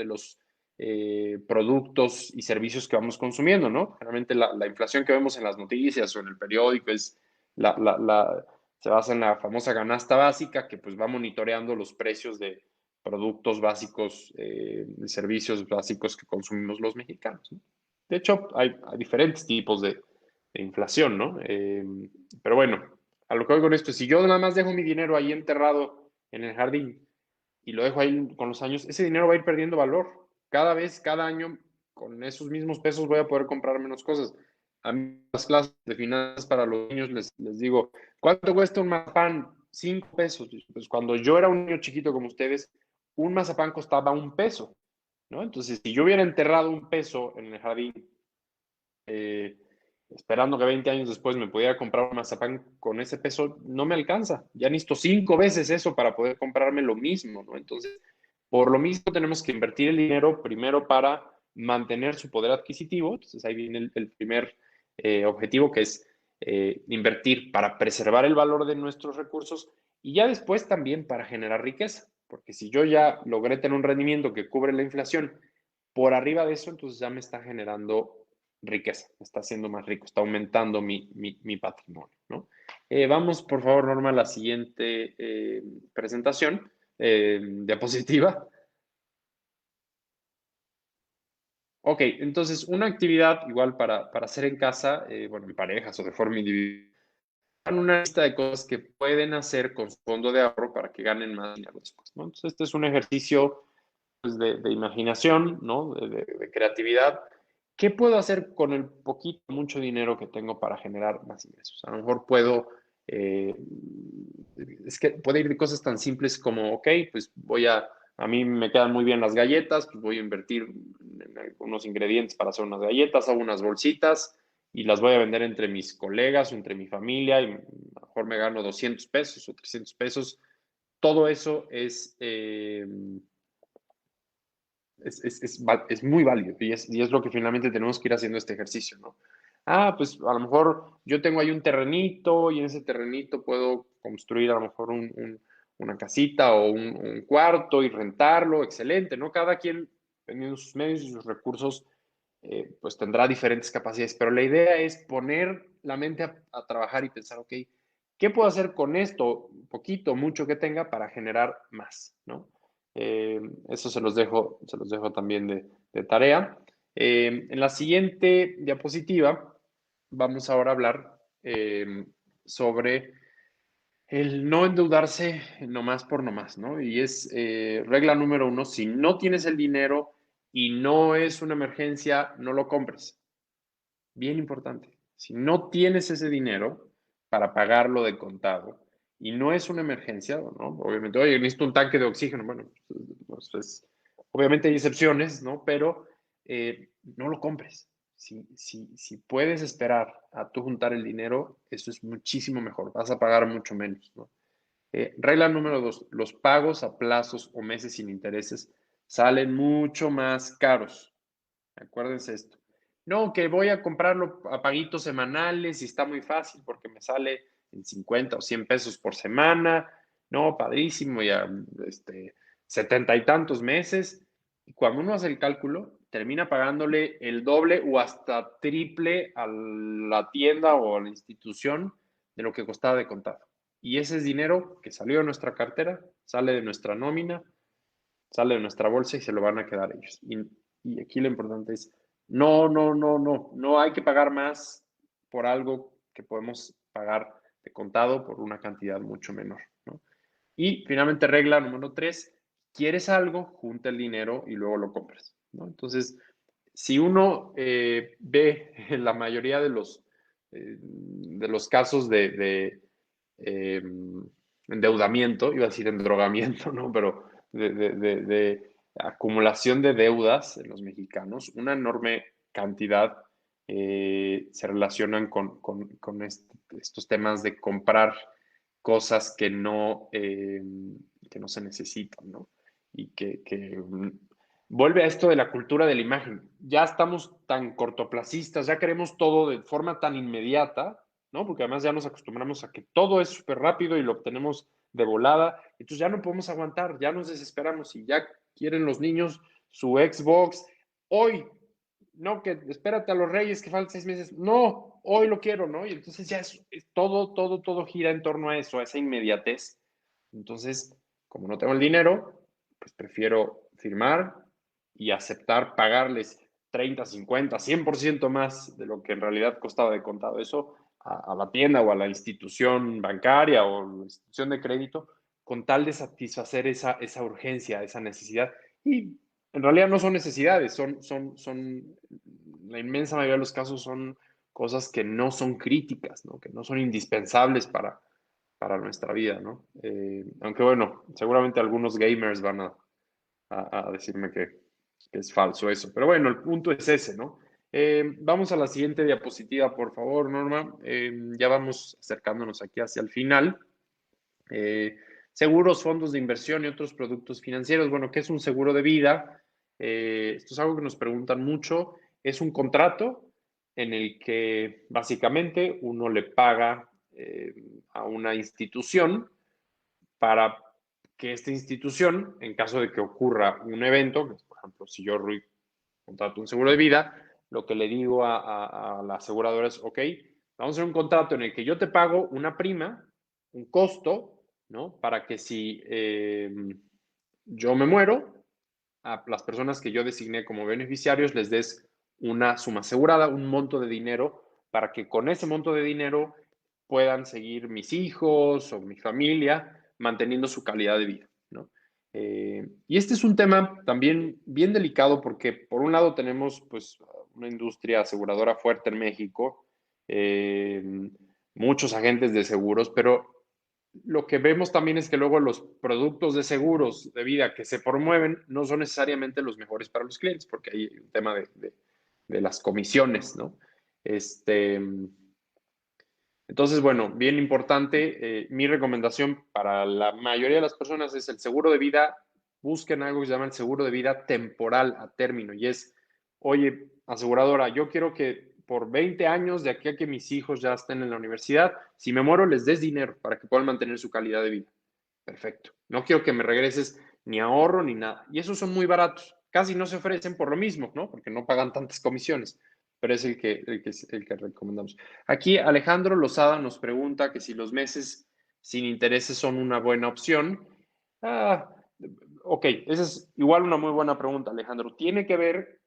productos y servicios que vamos consumiendo, ¿no? Generalmente la inflación que vemos en las noticias o en el periódico es se basa en la famosa canasta básica que pues va monitoreando los precios de productos básicos, servicios básicos que consumimos los mexicanos, ¿no? De hecho, hay diferentes tipos de inflación, ¿no? Pero bueno, a lo que voy con esto, si yo nada más dejo mi dinero ahí enterrado en el jardín y lo dejo ahí con los años, ese dinero va a ir perdiendo valor. Cada vez, cada año, con esos mismos pesos voy a poder comprar menos cosas. A mí, en las clases de finanzas para los niños les digo, ¿cuánto cuesta un mazapán? 5 pesos. Pues cuando yo era un niño chiquito como ustedes, un mazapán costaba 1 peso, ¿no? Entonces, si yo hubiera enterrado 1 peso en el jardín, eh, esperando que 20 años después me pudiera comprar un mazapán con ese peso, no me alcanza. Ya necesito 5 veces eso para poder comprarme lo mismo, ¿no? Entonces, por lo mismo tenemos que invertir el dinero primero para mantener su poder adquisitivo. Entonces, ahí viene el primer objetivo, que es invertir para preservar el valor de nuestros recursos y ya después también para generar riqueza. Porque si yo ya logré tener un rendimiento que cubre la inflación por arriba de eso, entonces ya me está generando riqueza, me está haciendo más rico, está aumentando mi patrimonio, ¿no? Vamos, por favor, Norma, a la siguiente presentación, diapositiva. Ok, entonces una actividad igual para hacer en casa, bueno, en parejas o de forma individual, una lista de cosas que pueden hacer con su fondo de ahorro para que ganen más dinero después, ¿no? Entonces, este es un ejercicio pues, de imaginación, ¿no? De creatividad. ¿Qué puedo hacer con el poquito, mucho dinero que tengo para generar más ingresos? A lo mejor eh, es que puede ir de cosas tan simples como, ok, pues a mí me quedan muy bien las galletas, pues voy a invertir en algunos ingredientes para hacer unas galletas, hago unas bolsitas y las voy a vender entre mis colegas o entre mi familia y a lo mejor me gano 200 pesos o 300 pesos. Todo eso es muy válido y es lo que finalmente tenemos que ir haciendo este ejercicio, ¿no? Pues a lo mejor yo tengo ahí un terrenito y en ese terrenito puedo construir a lo mejor una casita o un cuarto y rentarlo, excelente, ¿no? Cada quien, teniendo sus medios y sus recursos, pues tendrá diferentes capacidades, pero la idea es poner la mente a trabajar y pensar, ok, ¿qué puedo hacer con esto, poquito, mucho que tenga para generar más, ¿no? Eh, Eso se los dejo también de tarea. En la siguiente diapositiva vamos ahora a hablar sobre el no endeudarse nomás por nomás, ¿no? Y es regla número uno, si no tienes el dinero y no es una emergencia, no lo compres. Bien importante. Si no tienes ese dinero para pagarlo de contado y no es una emergencia, ¿no? Obviamente, oye, necesito un tanque de oxígeno. Bueno, pues, obviamente hay excepciones, ¿no? Pero no lo compres. Si puedes esperar a tú juntar el dinero, eso es muchísimo mejor. Vas a pagar mucho menos, ¿no? Regla número dos, los pagos a plazos o meses sin intereses salen mucho más caros. Acuérdense esto. No, que voy a comprarlo a paguitos semanales y está muy fácil porque me sale en 50 o 100 pesos por semana. No, padrísimo, ya 70 y tantos meses. Y cuando uno hace el cálculo, termina pagándole el doble o hasta triple a la tienda o a la institución de lo que costaba de contar. Y ese es dinero que salió de nuestra cartera, sale de nuestra nómina, sale de nuestra bolsa y se lo van a quedar ellos. Y aquí lo importante es, no hay que pagar más por algo que podemos pagar de contado por una cantidad mucho menor, ¿no? Y finalmente, regla número tres, quieres algo, junta el dinero y luego lo compras, ¿no? Entonces, si uno ve en la mayoría de los casos de endeudamiento, iba a decir endrogamiento, ¿no? Pero de acumulación de deudas en los mexicanos, una enorme cantidad se relacionan con estos temas de comprar cosas que no se necesitan, ¿no? Y vuelve a esto de la cultura de la imagen. Ya estamos tan cortoplacistas, ya queremos todo de forma tan inmediata, ¿no? Porque además ya nos acostumbramos a que todo es súper rápido y lo obtenemos de volada. Entonces ya no podemos aguantar, ya nos desesperamos y ya quieren los niños su Xbox hoy. No, que espérate a los Reyes que faltan 6 meses. No, hoy lo quiero, ¿no? Y entonces ya es todo gira en torno a eso, a esa inmediatez. Entonces, como no tengo el dinero, pues prefiero firmar y aceptar pagarles 30, 50, 100% más de lo que en realidad costaba de contado eso a la tienda o a la institución bancaria o la institución de crédito con tal de satisfacer esa urgencia, esa necesidad. Y en realidad no son necesidades, la inmensa mayoría de los casos son cosas que no son críticas, ¿no? Que no son indispensables para nuestra vida, ¿no? Aunque bueno, seguramente algunos gamers van a decirme que es falso eso, pero bueno, el punto es ese, ¿no? Vamos a la siguiente diapositiva, por favor, Norma. Ya vamos acercándonos aquí hacia el final. Seguros, fondos de inversión y otros productos financieros. Bueno, ¿qué es un seguro de vida? Esto es algo que nos preguntan mucho. Es un contrato en el que básicamente uno le paga a una institución para que esta institución, en caso de que ocurra un evento, por ejemplo, si yo, Rui, contrato un seguro de vida, lo que le digo a la aseguradora es, ok, vamos a hacer un contrato en el que yo te pago una prima, un costo, ¿no? Para que si yo me muero, a las personas que yo designé como beneficiarios les des una suma asegurada, un monto de dinero, para que con ese monto de dinero puedan seguir mis hijos o mi familia manteniendo su calidad de vida, ¿no? Y este es un tema también bien delicado porque por un lado tenemos pues una industria aseguradora fuerte en México, eh, muchos agentes de seguros, pero lo que vemos también es que luego los productos de seguros de vida que se promueven no son necesariamente los mejores para los clientes, porque hay un tema de las comisiones, ¿no? Este, entonces, bueno, bien importante, mi recomendación para la mayoría de las personas es el seguro de vida, busquen algo que se llama el seguro de vida temporal a término, y es, oye, aseguradora, yo quiero que por 20 años, de aquí a que mis hijos ya estén en la universidad, si me muero, les des dinero para que puedan mantener su calidad de vida. Perfecto. No quiero que me regreses ni ahorro ni nada. Y esos son muy baratos. Casi no se ofrecen por lo mismo, ¿no? Porque no pagan tantas comisiones, pero es el que recomendamos. Aquí Alejandro Lozada nos pregunta que si los meses sin intereses son una buena opción. Ah, Ok, esa es igual una muy buena pregunta, Alejandro. Tiene que ver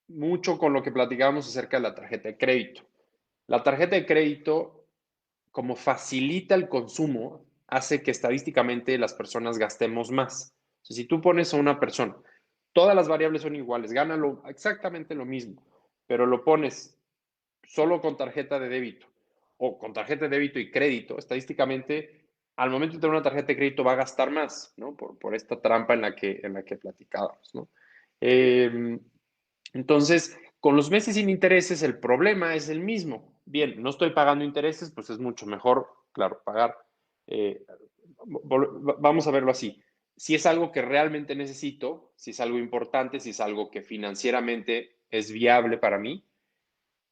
mucho con lo que platicábamos acerca de la tarjeta de crédito. La tarjeta de crédito, como facilita el consumo, hace que estadísticamente las personas gastemos más. O sea, si tú pones a una persona, todas las variables son iguales, gana exactamente lo mismo, pero lo pones solo con tarjeta de débito o con tarjeta de débito y crédito, estadísticamente, al momento de tener una tarjeta de crédito va a gastar más, ¿no? Por esta trampa en la que platicábamos, ¿no? Eh, entonces, con los meses sin intereses, el problema es el mismo. Bien, no estoy pagando intereses, pues es mucho mejor, claro, pagar. eh, Vamos a verlo así. Si es algo que realmente necesito, si es algo importante, si es algo que financieramente es viable para mí,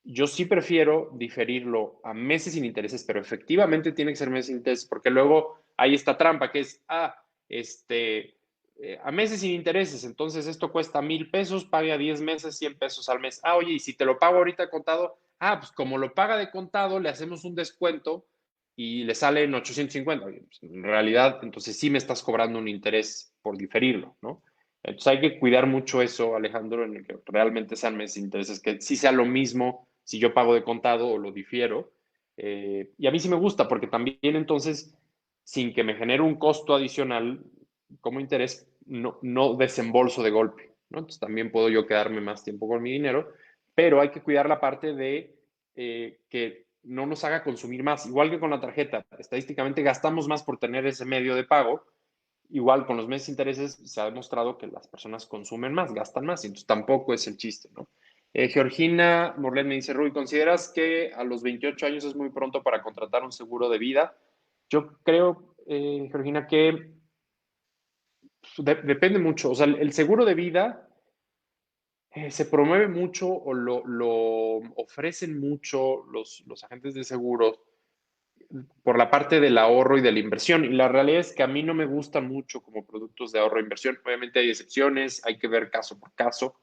yo sí prefiero diferirlo a meses sin intereses, pero efectivamente tiene que ser meses sin intereses, porque luego hay esta trampa que es, a meses sin intereses, entonces esto cuesta 1,000 pesos, pague a 10 meses, 100 pesos al mes. Ah, oye, y si te lo pago ahorita contado, pues como lo paga de contado, le hacemos un descuento y le salen 850. Oye, pues, en realidad, entonces sí me estás cobrando un interés por diferirlo, ¿no? Entonces hay que cuidar mucho eso, Alejandro, en el que realmente sean meses sin intereses, que sí sea lo mismo si yo pago de contado o lo difiero. Y a mí sí me gusta porque también entonces, sin que me genere un costo adicional como interés, no desembolso de golpe, ¿no? Entonces también puedo yo quedarme más tiempo con mi dinero, pero hay que cuidar la parte de que no nos haga consumir más. Igual que con la tarjeta, estadísticamente gastamos más por tener ese medio de pago. Igual con los meses intereses se ha demostrado que las personas consumen más, gastan más, y entonces tampoco es el chiste, ¿no? Georgina Morlet me dice, Rui, ¿consideras que a los 28 años es muy pronto para contratar un seguro de vida? Yo creo, Georgina, que depende mucho. O sea, el seguro de vida se promueve mucho o lo ofrecen mucho los agentes de seguros por la parte del ahorro y de la inversión. Y la realidad es que a mí no me gustan mucho como productos de ahorro e inversión. Obviamente hay excepciones, hay que ver caso por caso,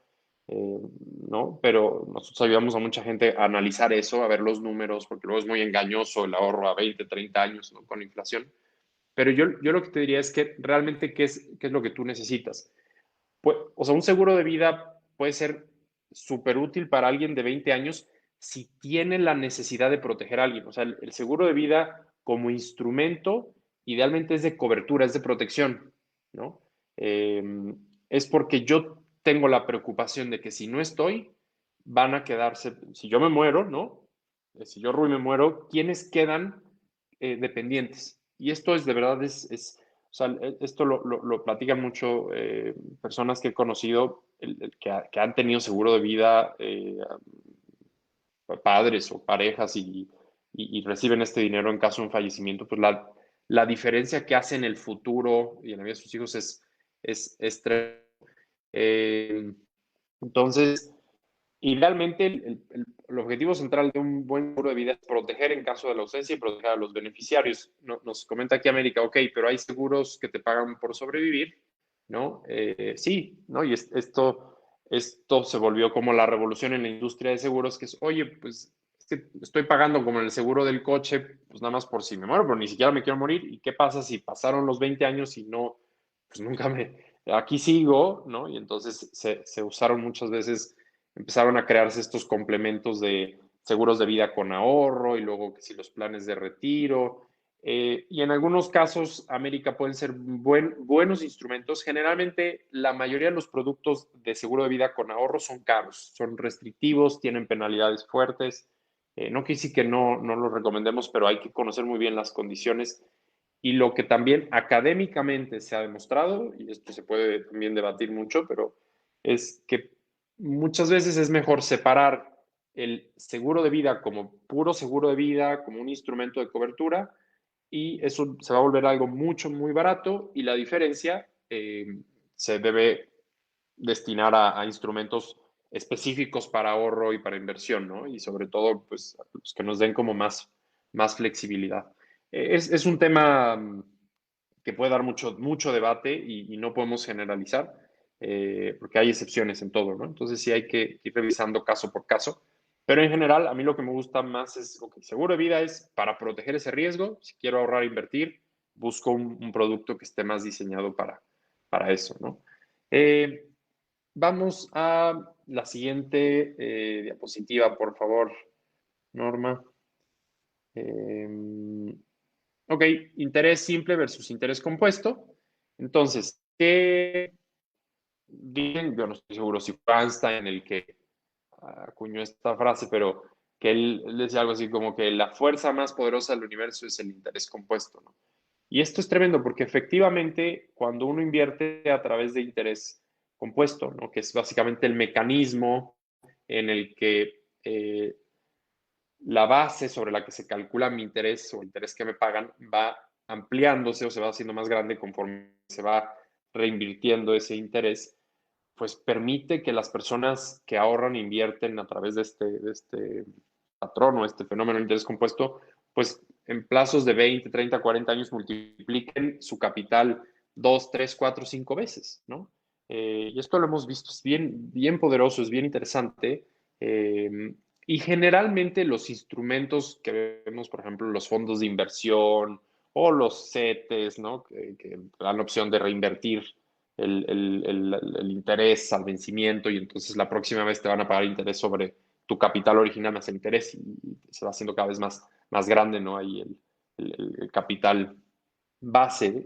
eh, ¿no? Pero nosotros ayudamos a mucha gente a analizar eso, a ver los números, porque luego es muy engañoso el ahorro a 20, 30 años, ¿no? Con inflación. Pero yo lo que te diría es que realmente qué es lo que tú necesitas. Pues, o sea, un seguro de vida puede ser súper útil para alguien de 20 años si tiene la necesidad de proteger a alguien. O sea, el seguro de vida como instrumento idealmente es de cobertura, es de protección, ¿no? Eh, es porque yo tengo la preocupación de que si no estoy, van a quedarse, si yo me muero, ¿no? Si yo, Rui, me muero, ¿quiénes quedan dependientes? Y esto es de verdad, o sea, esto lo platican mucho personas que he conocido que han tenido seguro de vida, padres o parejas y reciben este dinero en caso de un fallecimiento, pues la diferencia que hace en el futuro y en la vida de sus hijos es tremenda. Eh, entonces, idealmente, el objetivo central de un buen seguro de vida es proteger en caso de la ausencia y proteger a los beneficiarios. Nos comenta aquí América, ok, pero hay seguros que te pagan por sobrevivir, ¿no? Sí, ¿no? Y esto se volvió como la revolución en la industria de seguros, que es, oye, pues es que estoy pagando como en el seguro del coche, pues nada más por si me muero, pero ni siquiera me quiero morir. ¿Y qué pasa si pasaron los 20 años y no, pues nunca aquí sigo, ¿no? Y entonces se usaron muchas veces, empezaron a crearse estos complementos de seguros de vida con ahorro y luego que si los planes de retiro. Y en algunos casos, América pueden ser buenos instrumentos. Generalmente, la mayoría de los productos de seguro de vida con ahorro son caros, son restrictivos, tienen penalidades fuertes. No quiere decir que no los recomendemos, pero hay que conocer muy bien las condiciones. Y lo que también académicamente se ha demostrado, y esto se puede también debatir mucho, pero es que muchas veces es mejor separar el seguro de vida como puro seguro de vida, como un instrumento de cobertura, y eso se va a volver algo mucho, muy barato, y la diferencia se debe destinar a instrumentos específicos para ahorro y para inversión, ¿no? Y sobre todo, pues, los que nos den como más flexibilidad. Es un tema que puede dar mucho debate y no podemos generalizar, porque hay excepciones en todo, ¿no? Entonces sí hay que ir revisando caso por caso. Pero en general, a mí lo que me gusta más es, ok, seguro de vida es para proteger ese riesgo, si quiero ahorrar e invertir, busco un producto que esté más diseñado para eso, ¿no? Vamos a la siguiente diapositiva, por favor, Norma. Ok, interés simple versus interés compuesto. Entonces, ¿qué dicen? Yo no estoy seguro si fue Einstein el que acuñó esta frase, pero que él decía algo así como que la fuerza más poderosa del universo es el interés compuesto, ¿no? Y esto es tremendo porque efectivamente cuando uno invierte a través de interés compuesto, ¿no? Que es básicamente el mecanismo en el que la base sobre la que se calcula mi interés o el interés que me pagan va ampliándose o se va haciendo más grande conforme se va reinvirtiendo ese interés, pues permite que las personas que ahorran e invierten a través de este patrón o este fenómeno de interés compuesto, pues en plazos de 20, 30, 40 años multipliquen su capital 2, 3, 4, 5 veces, ¿no? Y esto lo hemos visto, es bien, bien poderoso, es bien interesante. Y generalmente los instrumentos que vemos, por ejemplo, los fondos de inversión o los CETES, ¿no? Que dan la opción de reinvertir el interés al vencimiento y entonces la próxima vez te van a pagar interés sobre tu capital original más el interés y se va haciendo cada vez más grande, ¿no? Ahí el capital base,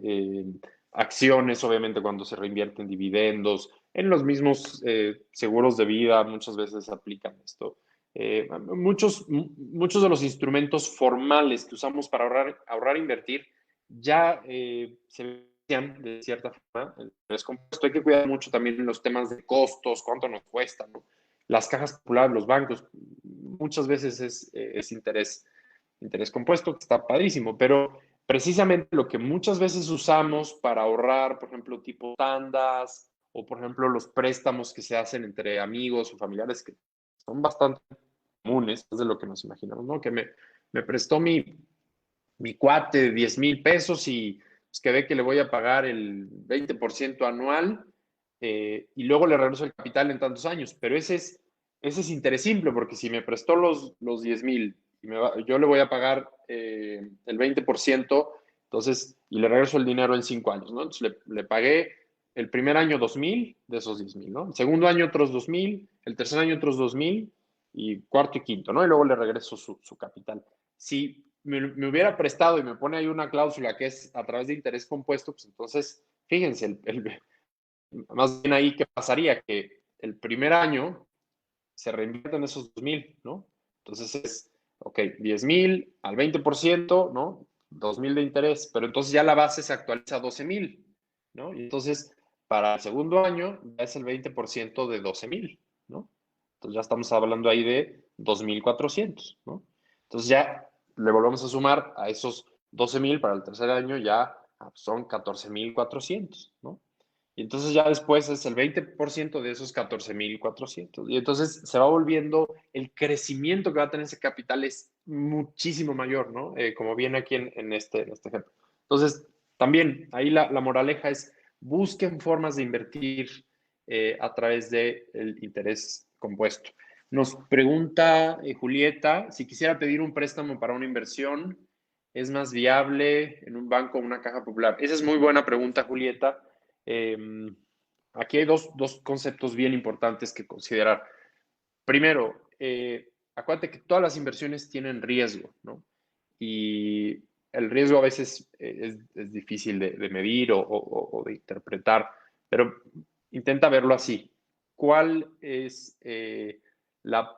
acciones, obviamente, cuando se reinvierten dividendos, en los mismos seguros de vida muchas veces aplican esto. Muchos de los instrumentos formales que usamos para ahorrar e invertir ya se veían de cierta forma. Es compuesto. Hay que cuidar mucho también los temas de costos, cuánto nos cuesta, ¿no? Las cajas populares, los bancos, muchas veces es interés compuesto, que está padrísimo, pero precisamente lo que muchas veces usamos para ahorrar, por ejemplo, tipo tandas o, por ejemplo, los préstamos que se hacen entre amigos o familiares que son bastante comunes, es de lo que nos imaginamos, ¿no? Que me prestó mi cuate 10,000 pesos y pues, que ve que le voy a pagar el 20% anual y luego le regreso el capital en tantos años. Pero ese es interés simple, porque si me prestó los 10,000 y yo le voy a pagar el 20%, entonces, y le regreso el dinero en 5 años, ¿no? Entonces le pagué el primer año 2,000 de esos 10,000, ¿no? El segundo año otros 2,000, el tercer año otros 2,000 y cuarto y quinto, ¿no? Y luego le regreso su capital. Si me hubiera prestado y me pone ahí una cláusula que es a través de interés compuesto, pues entonces, fíjense, más bien ahí, ¿qué pasaría? Que el primer año se reinvierten esos 2,000, ¿no? Entonces es, ok, 10,000 al 20%, ¿no? 2,000 de interés, pero entonces ya la base se actualiza a 12,000, ¿no? Y entonces, para el segundo año ya es el 20% de 12,000, ¿no? Entonces ya estamos hablando ahí de 2,400, ¿no? Entonces ya le volvemos a sumar a esos 12,000 para el tercer año, ya son 14,400, ¿no? Y entonces ya después es el 20% de esos 14,400. Y entonces se va volviendo, el crecimiento que va a tener ese capital es muchísimo mayor, ¿no? Como viene aquí en este ejemplo. Entonces, también ahí la moraleja es busquen formas de invertir a través del interés compuesto. Nos pregunta Julieta, si quisiera pedir un préstamo para una inversión, ¿es más viable en un banco o una caja popular? Esa es muy buena pregunta, Julieta. Eh, Aquí hay dos conceptos bien importantes que considerar. Primero, acuérdate que todas las inversiones tienen riesgo, ¿no? Y el riesgo a veces es difícil de medir o de interpretar, pero intenta verlo así. ¿Cuál es la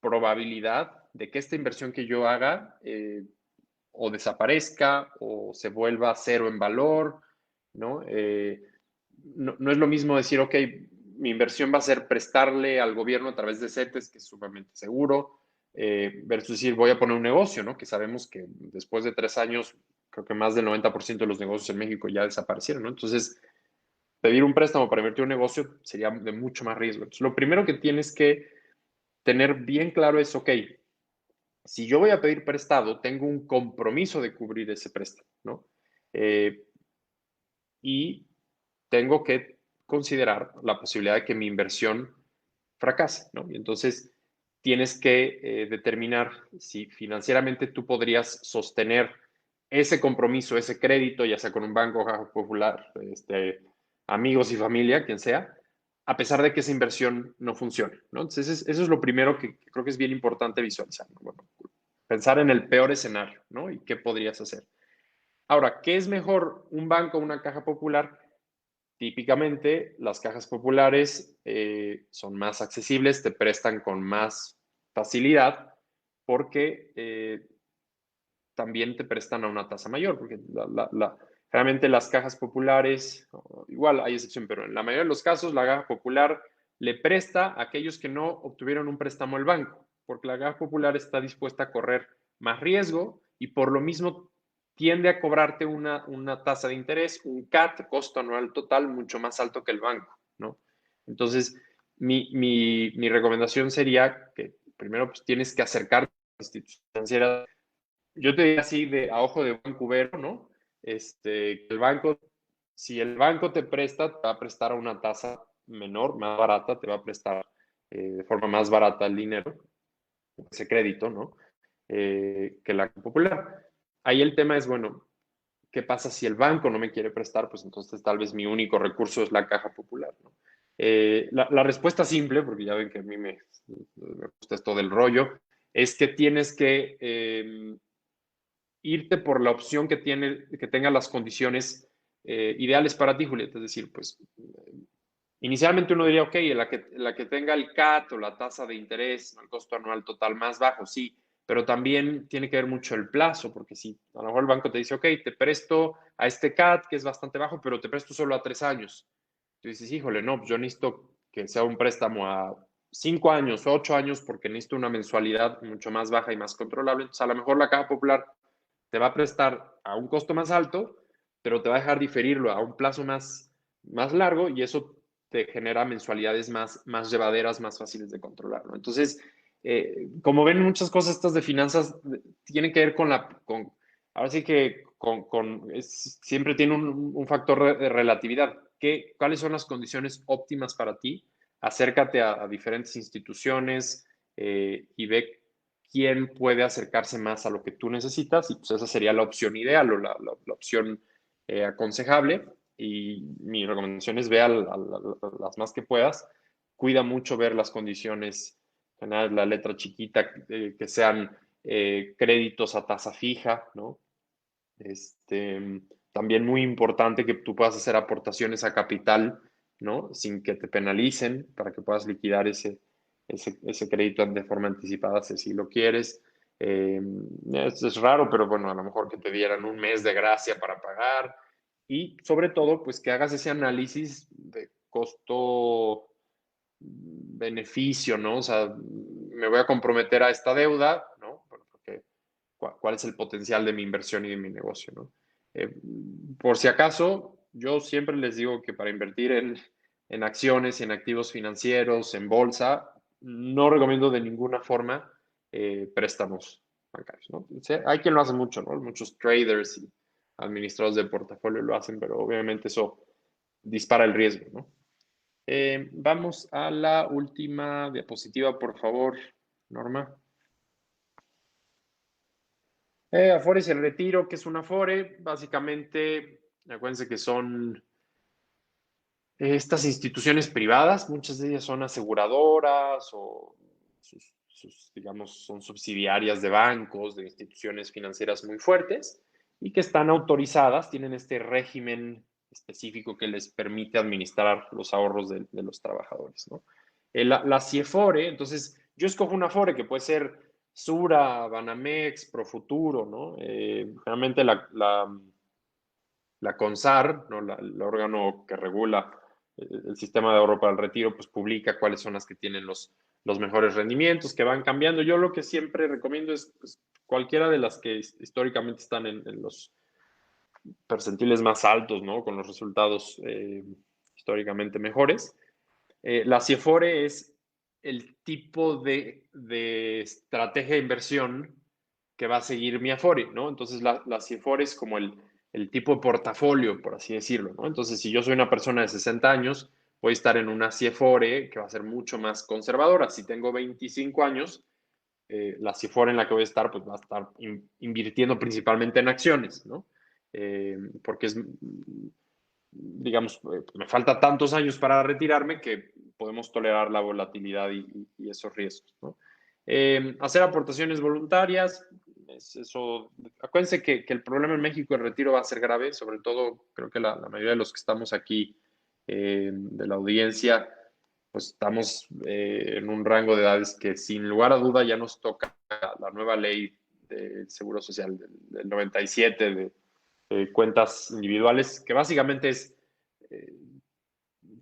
probabilidad de que esta inversión que yo haga o desaparezca o se vuelva cero en valor, ¿no? No es lo mismo decir, ok, mi inversión va a ser prestarle al gobierno a través de CETES, que es sumamente seguro, versus decir, voy a poner un negocio, ¿no? Que sabemos que después de 3 años, creo que más del 90% de los negocios en México ya desaparecieron, ¿no? Entonces, pedir un préstamo para invertir en un negocio sería de mucho más riesgo. Entonces, lo primero que tienes que tener bien claro es, ok, si yo voy a pedir prestado, tengo un compromiso de cubrir ese préstamo, ¿no? Y tengo que considerar la posibilidad de que mi inversión fracase, ¿no? Y entonces tienes que determinar si financieramente tú podrías sostener ese compromiso, ese crédito, ya sea con un banco, Caja Popular, amigos y familia, quien sea, a pesar de que esa inversión no funcione, ¿no? Entonces, eso es lo primero que creo que es bien importante visualizar, ¿no? Bueno, pensar en el peor escenario, ¿no? Y qué podrías hacer. Ahora, ¿qué es mejor, un banco o una caja popular? Típicamente, las cajas populares son más accesibles, te prestan con más facilidad porque también te prestan a una tasa mayor, porque realmente las cajas populares, igual hay excepción, pero en la mayoría de los casos la caja popular le presta a aquellos que no obtuvieron un préstamo del banco, porque la caja popular está dispuesta a correr más riesgo y por lo mismo tiende a cobrarte una tasa de interés, un CAT, costo anual total, mucho más alto que el banco, ¿no? Entonces, mi recomendación sería que primero pues, tienes que acercarte a las instituciones financieras. Yo te diría así a ojo de buen cubero, ¿no? El banco, si el banco te presta, te va a prestar a una tasa menor, más barata, te va a prestar de forma más barata el dinero, ese crédito, ¿no? Que la popular. Ahí el tema es, bueno, ¿qué pasa si el banco no me quiere prestar? Pues entonces tal vez mi único recurso es la caja popular, ¿no? La respuesta simple, porque ya ven que a mí me gusta esto del rollo, es que tienes que irte por la opción que tenga las condiciones ideales para ti, Julieta. Es decir, pues inicialmente uno diría, ok, la que tenga el CAT o la tasa de interés, el costo anual total más bajo, sí, pero también tiene que ver mucho el plazo, porque si a lo mejor el banco te dice, ok, te presto a este CAT que es bastante bajo, pero te presto solo a 3 años. Tú dices, híjole, no, pues yo necesito que sea un préstamo a 5 años, 8 años, porque necesito una mensualidad mucho más baja y más controlable. Entonces, a lo mejor la Caja Popular te va a prestar a un costo más alto, pero te va a dejar diferirlo a un plazo más largo y eso te genera mensualidades más llevaderas, más fáciles de controlar, ¿no? Entonces, como ven, muchas cosas estas de finanzas tienen que ver ahora sí que siempre tiene un factor de relatividad. ¿Cuáles son las condiciones óptimas para ti? Acércate a diferentes instituciones y ve quién puede acercarse más a lo que tú necesitas y pues esa sería la opción ideal o la opción aconsejable. Y mi recomendación es ve las más que puedas. Cuida mucho ver las condiciones, la letra chiquita, que sean créditos a tasa fija, ¿no? También muy importante que tú puedas hacer aportaciones a capital, ¿no? Sin que te penalicen para que puedas liquidar ese crédito de forma anticipada si lo quieres. Es raro, pero bueno, a lo mejor que te dieran un mes de gracia para pagar y sobre todo, pues que hagas ese análisis de costo-beneficio, ¿no? O sea, me voy a comprometer a esta deuda, ¿no? Porque cuál es el potencial de mi inversión y de mi negocio, ¿no? Eh, por si acaso, yo siempre les digo que para invertir en acciones, en activos financieros, en bolsa, no recomiendo de ninguna forma préstamos bancarios, ¿no? O sea, hay quien lo hace mucho, ¿no? Muchos traders y administradores de portafolio lo hacen, pero obviamente eso dispara el riesgo, ¿no? Vamos a la última diapositiva, por favor, Norma. Afores y el retiro, ¿qué es un Afore? Básicamente, acuérdense que son estas instituciones privadas, muchas de ellas son aseguradoras o digamos, son subsidiarias de bancos, de instituciones financieras muy fuertes y que están autorizadas, tienen este régimen específico que les permite administrar los ahorros de los trabajadores, ¿no? La CIEFORE, entonces yo escojo una Afore que puede ser Sura, Banamex, Profuturo, ¿no? Realmente la CONSAR, ¿no? El órgano que regula el sistema de ahorro para el retiro, pues publica cuáles son las que tienen los mejores rendimientos, que van cambiando. Yo lo que siempre recomiendo es pues, cualquiera de las que históricamente están en los percentiles más altos, ¿no? Con los resultados históricamente mejores. La CIEFORE es el tipo de estrategia de inversión que va a seguir mi Afore, ¿no? Entonces la CIEFORE es como el tipo de portafolio, por así decirlo, ¿no? Entonces, si yo soy una persona de 60 años, voy a estar en una CIEFORE que va a ser mucho más conservadora. Si tengo 25 años, la CIFOR en la que voy a estar, pues va a estar invirtiendo principalmente en acciones, ¿no? Porque es, digamos, me falta tantos años para retirarme que podemos tolerar la volatilidad y esos riesgos, ¿no? Hacer aportaciones voluntarias, eso, acuérdense que el problema en México del retiro va a ser grave, sobre todo creo que la mayoría de los que estamos aquí, de la audiencia, pues estamos en un rango de edades que sin lugar a duda ya nos toca la nueva ley del Seguro Social del 97 de cuentas individuales, que básicamente es eh,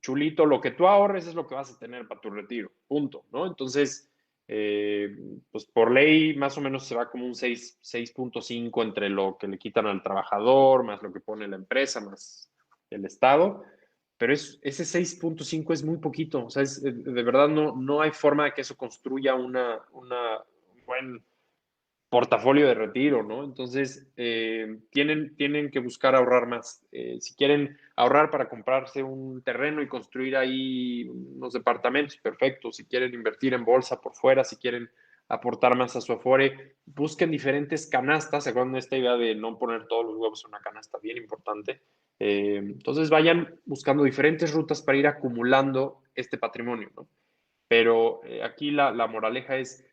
chulito, lo que tú ahorres es lo que vas a tener para tu retiro, punto, ¿no? Entonces, pues por ley más o menos se va como un 6.5 entre lo que le quitan al trabajador, más lo que pone la empresa, más el Estado, pero ese 6.5 es muy poquito, o sea, de verdad no hay forma de que eso construya un buen portafolio de retiro, ¿no? Entonces, tienen que buscar ahorrar más. Si quieren ahorrar para comprarse un terreno y construir ahí unos departamentos, perfecto. Si quieren invertir en bolsa por fuera, si quieren aportar más a su Afore, busquen diferentes canastas. ¿Se acuerdan de esta idea de no poner todos los huevos en una canasta? Bien importante. Entonces, vayan buscando diferentes rutas para ir acumulando este patrimonio, ¿no? Pero aquí la moraleja es,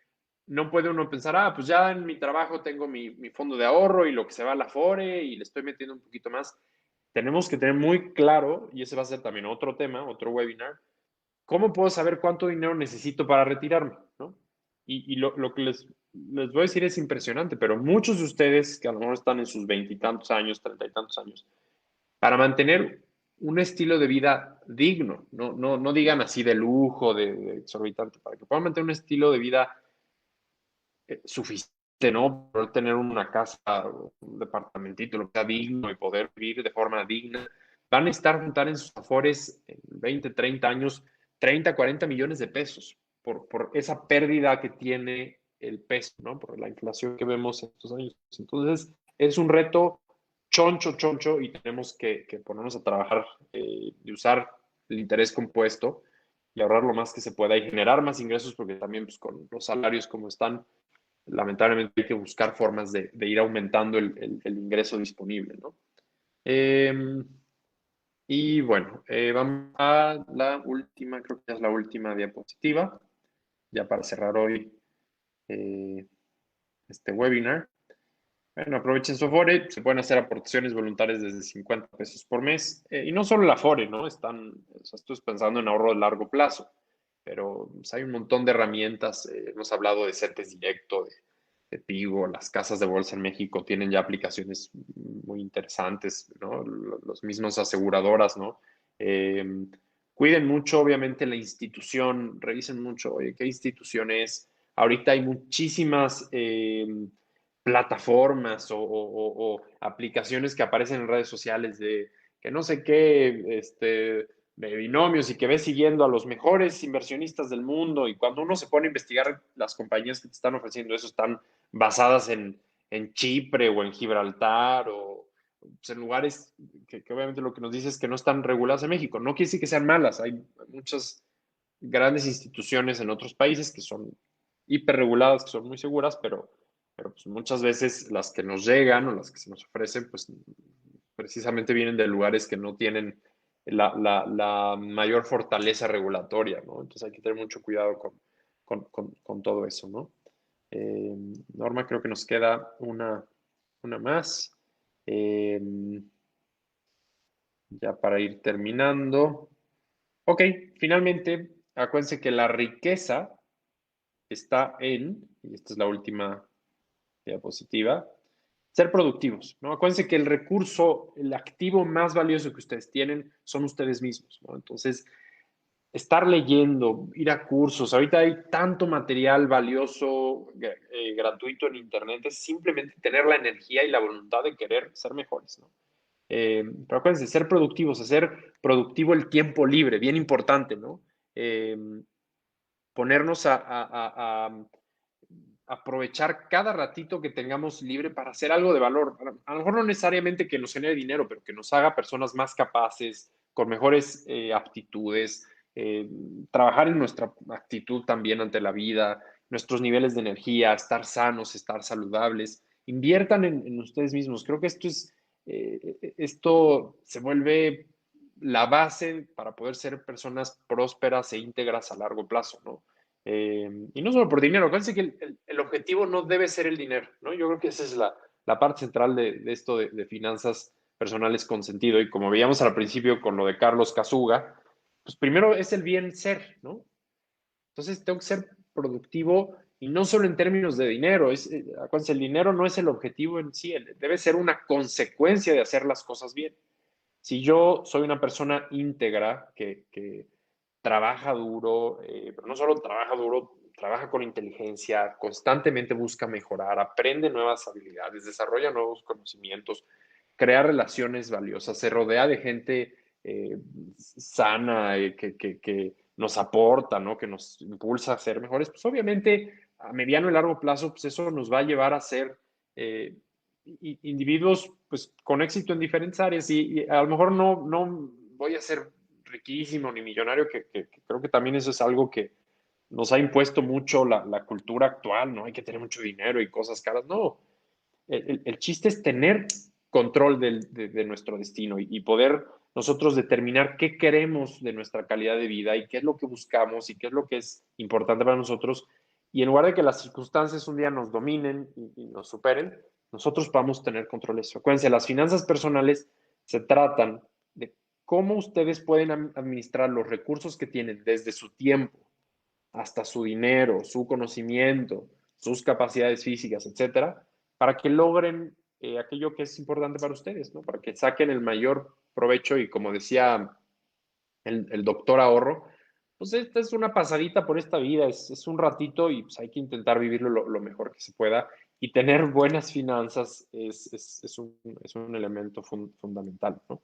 no puede uno pensar, pues ya en mi trabajo tengo mi fondo de ahorro y lo que se va a la FORE y le estoy metiendo un poquito más. Tenemos que tener muy claro, y ese va a ser también otro tema, otro webinar, ¿cómo puedo saber cuánto dinero necesito para retirarme? ¿No? Y lo que les voy a decir es impresionante, pero muchos de ustedes que a lo mejor están en sus veintitantos años, treinta y tantos años, para mantener un estilo de vida digno, no digan así de lujo, de exorbitante, para que puedan mantener un estilo de vida suficiente, ¿no? Poder tener una casa, un departamentito, lo que sea digno y poder vivir de forma digna. Van a estar juntar en sus afores en 20, 30 años, 30, 40 millones de pesos por esa pérdida que tiene el peso, ¿no? Por la inflación que vemos en estos años. Entonces, es un reto choncho y tenemos que ponernos a trabajar y usar el interés compuesto y ahorrar lo más que se pueda y generar más ingresos porque también pues, con los salarios como están, lamentablemente hay que buscar formas de ir aumentando el ingreso disponible, ¿no? Y bueno, vamos a la última, creo que es la última diapositiva, ya para cerrar hoy eh, este webinar. Bueno, aprovechen su Afore, se pueden hacer aportaciones voluntarias desde 50 pesos por mes. Y no solo el Afore, ¿no? O sea, estoy pensando en ahorro de largo plazo, pero pues, hay un montón de herramientas. Hemos hablado de CETES Directo, de Tigo, las casas de bolsa en México tienen ya aplicaciones muy interesantes, ¿no? Los mismos aseguradoras, ¿no? Eh, Cuiden mucho, obviamente, la institución, revisen mucho, oye, ¿qué institución es? Ahorita hay muchísimas plataformas o aplicaciones que aparecen en redes sociales de que no sé qué, de binomios y que ves siguiendo a los mejores inversionistas del mundo y cuando uno se pone a investigar las compañías que te están ofreciendo eso están basadas en Chipre o en Gibraltar o pues, en lugares que obviamente lo que nos dice es que no están reguladas en México. No quiere decir que sean malas, hay muchas grandes instituciones en otros países que son hiperreguladas, que son muy seguras, pero pues muchas veces las que nos llegan o las que se nos ofrecen, pues precisamente vienen de lugares que no tienen la mayor fortaleza regulatoria, ¿no? Entonces hay que tener mucho cuidado con todo eso, ¿no? Eh, Norma, creo que nos queda una más. Eh, ya para ir terminando. Ok, finalmente, acuérdense que la riqueza está y esta es la última diapositiva, ser productivos, ¿no? Acuérdense que el recurso, el activo más valioso que ustedes tienen son ustedes mismos, ¿no? Entonces, estar leyendo, ir a cursos, ahorita hay tanto material valioso, gratuito en Internet, es simplemente tener la energía y la voluntad de querer ser mejores, ¿no? Pero acuérdense, ser productivos, hacer productivo el tiempo libre, bien importante, ¿no? Eh, Ponernos a aprovechar cada ratito que tengamos libre para hacer algo de valor. A lo mejor no necesariamente que nos genere dinero, pero que nos haga personas más capaces, con mejores aptitudes, trabajar en nuestra actitud también ante la vida, nuestros niveles de energía, estar sanos, estar saludables. Inviertan en ustedes mismos. Creo que esto se vuelve la base para poder ser personas prósperas e íntegras a largo plazo, ¿no? Y no solo por dinero, acuérdense que el objetivo no debe ser el dinero, ¿no? Yo creo que esa es la parte central de esto de finanzas personales con sentido. Y como veíamos al principio con lo de Carlos Casuga, pues primero es el bien ser, ¿no? Entonces tengo que ser productivo y no solo en términos de dinero. Acuérdense, el dinero no es el objetivo en sí, debe ser una consecuencia de hacer las cosas bien. Si yo soy una persona íntegra que trabaja duro, pero no solo trabaja duro, trabaja con inteligencia, constantemente busca mejorar, aprende nuevas habilidades, desarrolla nuevos conocimientos, crea relaciones valiosas, se rodea de gente sana, que nos aporta, ¿no? Que nos impulsa a ser mejores, pues obviamente a mediano y largo plazo, pues eso nos va a llevar a ser eh, individuos pues con éxito en diferentes áreas y a lo mejor no voy a ser riquísimo ni millonario, que creo que también eso es algo que nos ha impuesto mucho la cultura actual, ¿no? Hay que tener mucho dinero y cosas caras. No, el chiste es tener control de nuestro destino y poder nosotros determinar qué queremos de nuestra calidad de vida y qué es lo que buscamos y qué es lo que es importante para nosotros. Y en lugar de que las circunstancias un día nos dominen y nos superen, nosotros podamos tener control de eso. Acuérdense, las finanzas personales se tratan de cómo ustedes pueden administrar los recursos que tienen desde su tiempo hasta su dinero, su conocimiento, sus capacidades físicas, etcétera, para que logren aquello que es importante para ustedes, ¿no? Para que saquen el mayor provecho y como decía el doctor Ahorro, pues esta es una pasadita por esta vida, es un ratito y pues hay que intentar vivirlo lo mejor que se pueda y tener buenas finanzas es un elemento fundamental, ¿no?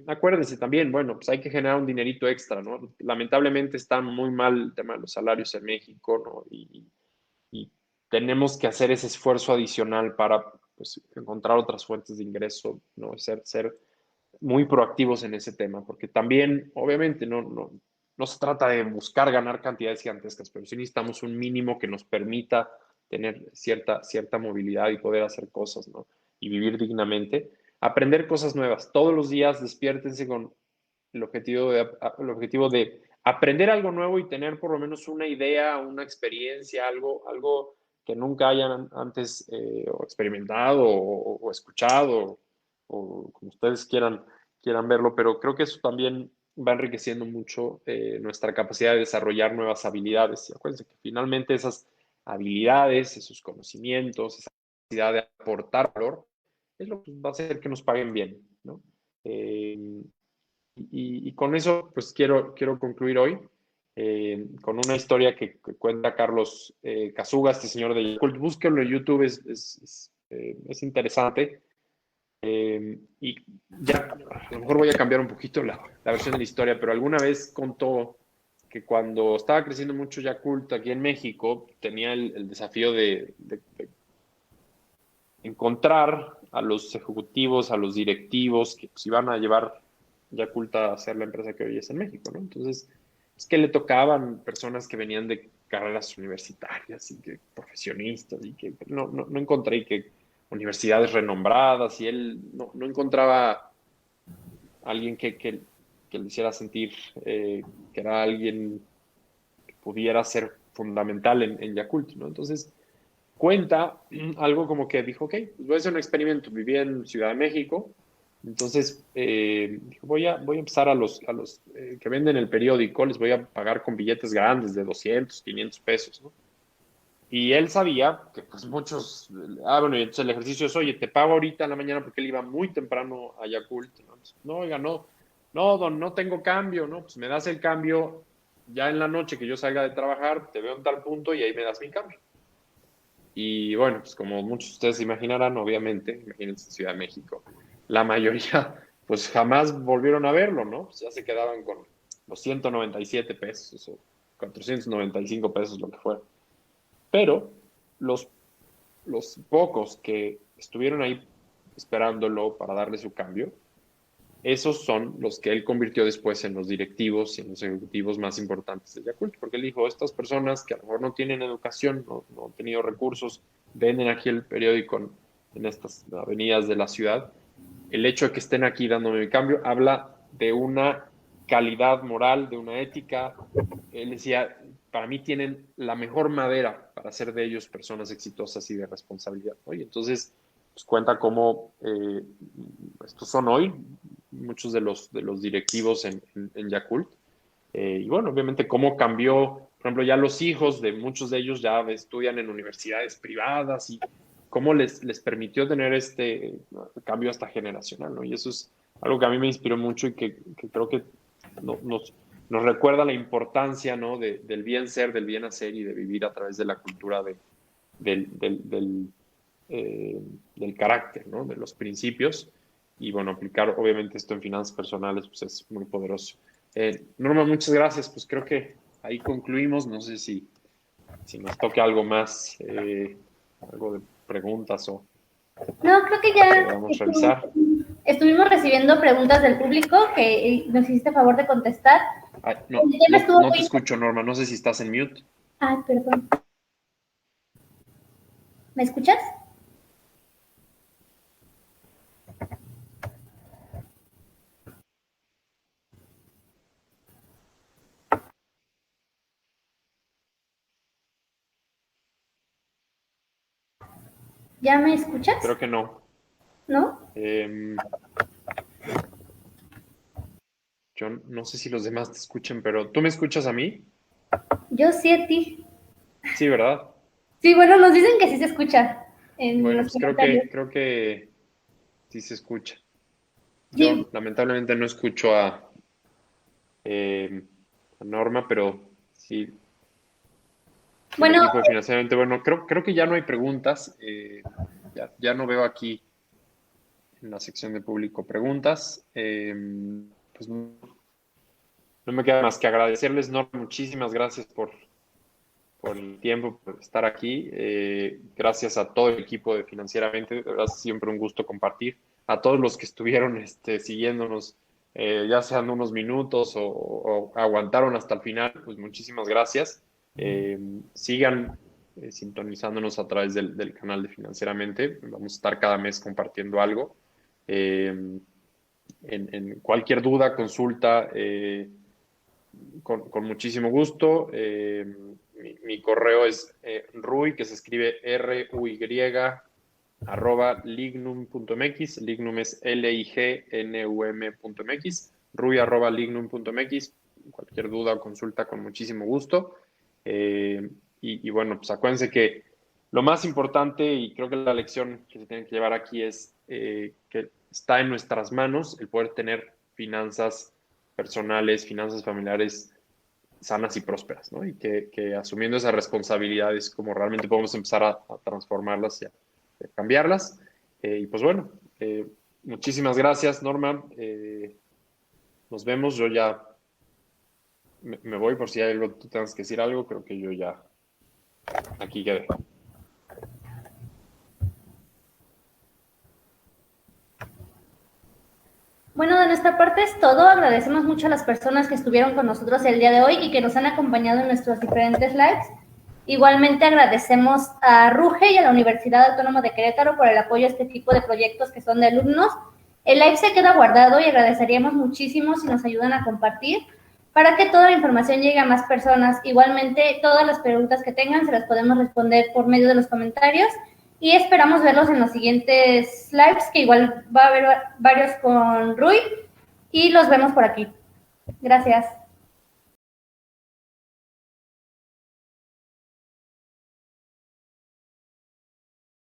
Acuérdense también, bueno, pues hay que generar un dinerito extra, ¿no? Lamentablemente está muy mal el tema de los salarios en México, ¿no? Y tenemos que hacer ese esfuerzo adicional para pues, encontrar otras fuentes de ingreso, ¿no? Ser muy proactivos en ese tema, porque también, obviamente, no se trata de buscar ganar cantidades gigantescas, pero sí necesitamos un mínimo que nos permita tener cierta movilidad y poder hacer cosas, ¿no? Y vivir dignamente. Aprender cosas nuevas. Todos los días despiértense con el objetivo de aprender algo nuevo y tener por lo menos una idea, una experiencia, algo que nunca hayan antes o experimentado o escuchado o como ustedes quieran verlo, pero creo que eso también va enriqueciendo mucho nuestra capacidad de desarrollar nuevas habilidades. Y acuérdense que finalmente esas habilidades, esos conocimientos, esa capacidad de aportar valor, es lo que va a hacer que nos paguen bien, ¿no? Eh, y con eso, pues quiero concluir hoy con una historia que cuenta Carlos Casuga, este señor de Yakult. Búsquenlo en YouTube, es interesante. Y ya, a lo mejor voy a cambiar un poquito la versión de la historia, pero alguna vez contó que cuando estaba creciendo mucho Yakult aquí en México, tenía el desafío de encontrar a los ejecutivos, a los directivos que pues, iban a llevar Yakult a ser la empresa que hoy es en México, ¿no? Entonces, es que le tocaban personas que venían de carreras universitarias y que profesionistas y que no encontré que universidades renombradas y él no encontraba a alguien que le hiciera sentir que era alguien que pudiera ser fundamental en Yakult, ¿no? Entonces, cuenta algo como que dijo, ok, pues voy a hacer un experimento. Vivía en Ciudad de México, entonces dijo, voy a empezar a los que venden el periódico, les voy a pagar con billetes grandes de 200, 500 pesos, ¿no? Y él sabía que pues muchos, bueno, y entonces el ejercicio es, oye, te pago ahorita en la mañana porque él iba muy temprano a Yakult, ¿no? Entonces, no, oiga, no, don, no tengo cambio, ¿no? Pues me das el cambio ya en la noche que yo salga de trabajar, te veo en tal punto y ahí me das mi cambio. Y bueno, pues como muchos de ustedes se imaginarán, obviamente, imagínense Ciudad de México, la mayoría pues jamás volvieron a verlo, ¿no? Pues ya se quedaban con los 197 pesos o 495 pesos, lo que fuera. Pero los, los pocos que estuvieron ahí esperándolo para darle su cambio, esos son los que él convirtió después en los directivos y en los ejecutivos más importantes de Yakult, porque él dijo, estas personas que a lo mejor no tienen educación, no han tenido recursos, venden aquí el periódico en estas avenidas de la ciudad, el hecho de que estén aquí dándome el cambio habla de una calidad moral, de una ética. Él decía, para mí tienen la mejor madera para hacer de ellos personas exitosas y de responsabilidad, ¿no? Y entonces pues, cuenta cómo estos son hoy muchos de los directivos en Yakult. Y bueno, obviamente cómo cambió, por ejemplo, ya los hijos de muchos de ellos ya estudian en universidades privadas y cómo les permitió tener este cambio hasta generacional, ¿no? Y eso es algo que a mí me inspiró mucho y que creo que nos recuerda la importancia, ¿no? Del bien ser, del bien hacer y de vivir a través de la cultura del carácter, ¿no? De los principios. Y bueno, aplicar obviamente esto en finanzas personales pues es muy poderoso. Norma, muchas gracias. Pues creo que ahí concluimos. No sé si nos toque algo más, algo de preguntas o No, creo que ya podamos revisar. estuvimos recibiendo preguntas del público que nos hiciste favor de contestar. Ay, no te escucho, Norma. No sé si estás en mute. Ay, perdón. ¿Me escuchas? ¿Ya me escuchas? Creo que no. ¿No? Yo no sé si los demás te escuchen, pero ¿tú me escuchas a mí? Yo sí a ti. Sí, ¿verdad? Sí, bueno, nos dicen que sí se escucha. Bueno, pues creo que sí se escucha. Yo Sí. lamentablemente no escucho a Norma, pero sí. Bueno, El equipo de financiamiento, bueno, creo que ya no hay preguntas. Ya no veo aquí en la sección de público preguntas. Pues no me queda más que agradecerles, Norma. Muchísimas gracias por el tiempo, por estar aquí. Gracias a todo el equipo de Financieramente. De verdad, siempre un gusto compartir. A todos los que estuvieron siguiéndonos, ya sean unos minutos o aguantaron hasta el final, pues muchísimas gracias. Sigan sintonizándonos a través del canal de Financieramente. Vamos a estar cada mes compartiendo algo. En cualquier duda, consulta, con muchísimo gusto. Mi correo es ruy, que se escribe ruy, @lignum.mx. Lignum es lignum.mx. ruy@lignum.mx. Cualquier duda o consulta, con muchísimo gusto. Y bueno, pues acuérdense que lo más importante, y creo que la lección que se tiene que llevar aquí es que está en nuestras manos el poder tener finanzas personales, finanzas familiares sanas y prósperas, ¿no? Y que asumiendo esas responsabilidades, como realmente podemos empezar a transformarlas y a cambiarlas. Y pues bueno, muchísimas gracias, Norma. Nos vemos. Yo ya me voy, por si hay algo, tú tengas que decir algo. Creo que yo ya aquí quedé. bueno, de nuestra parte es todo. Agradecemos mucho a las personas que estuvieron con nosotros el día de hoy y que nos han acompañado en nuestros diferentes lives. Igualmente agradecemos a RUGE y a la Universidad Autónoma de Querétaro por el apoyo a este tipo de proyectos que son de alumnos. El live se queda guardado y agradeceríamos muchísimo si nos ayudan a compartir para que toda la información llegue a más personas. Igualmente, todas las preguntas que tengan se las podemos responder por medio de los comentarios y esperamos verlos en los siguientes lives, que igual va a haber varios con Rui, y los vemos por aquí. Gracias.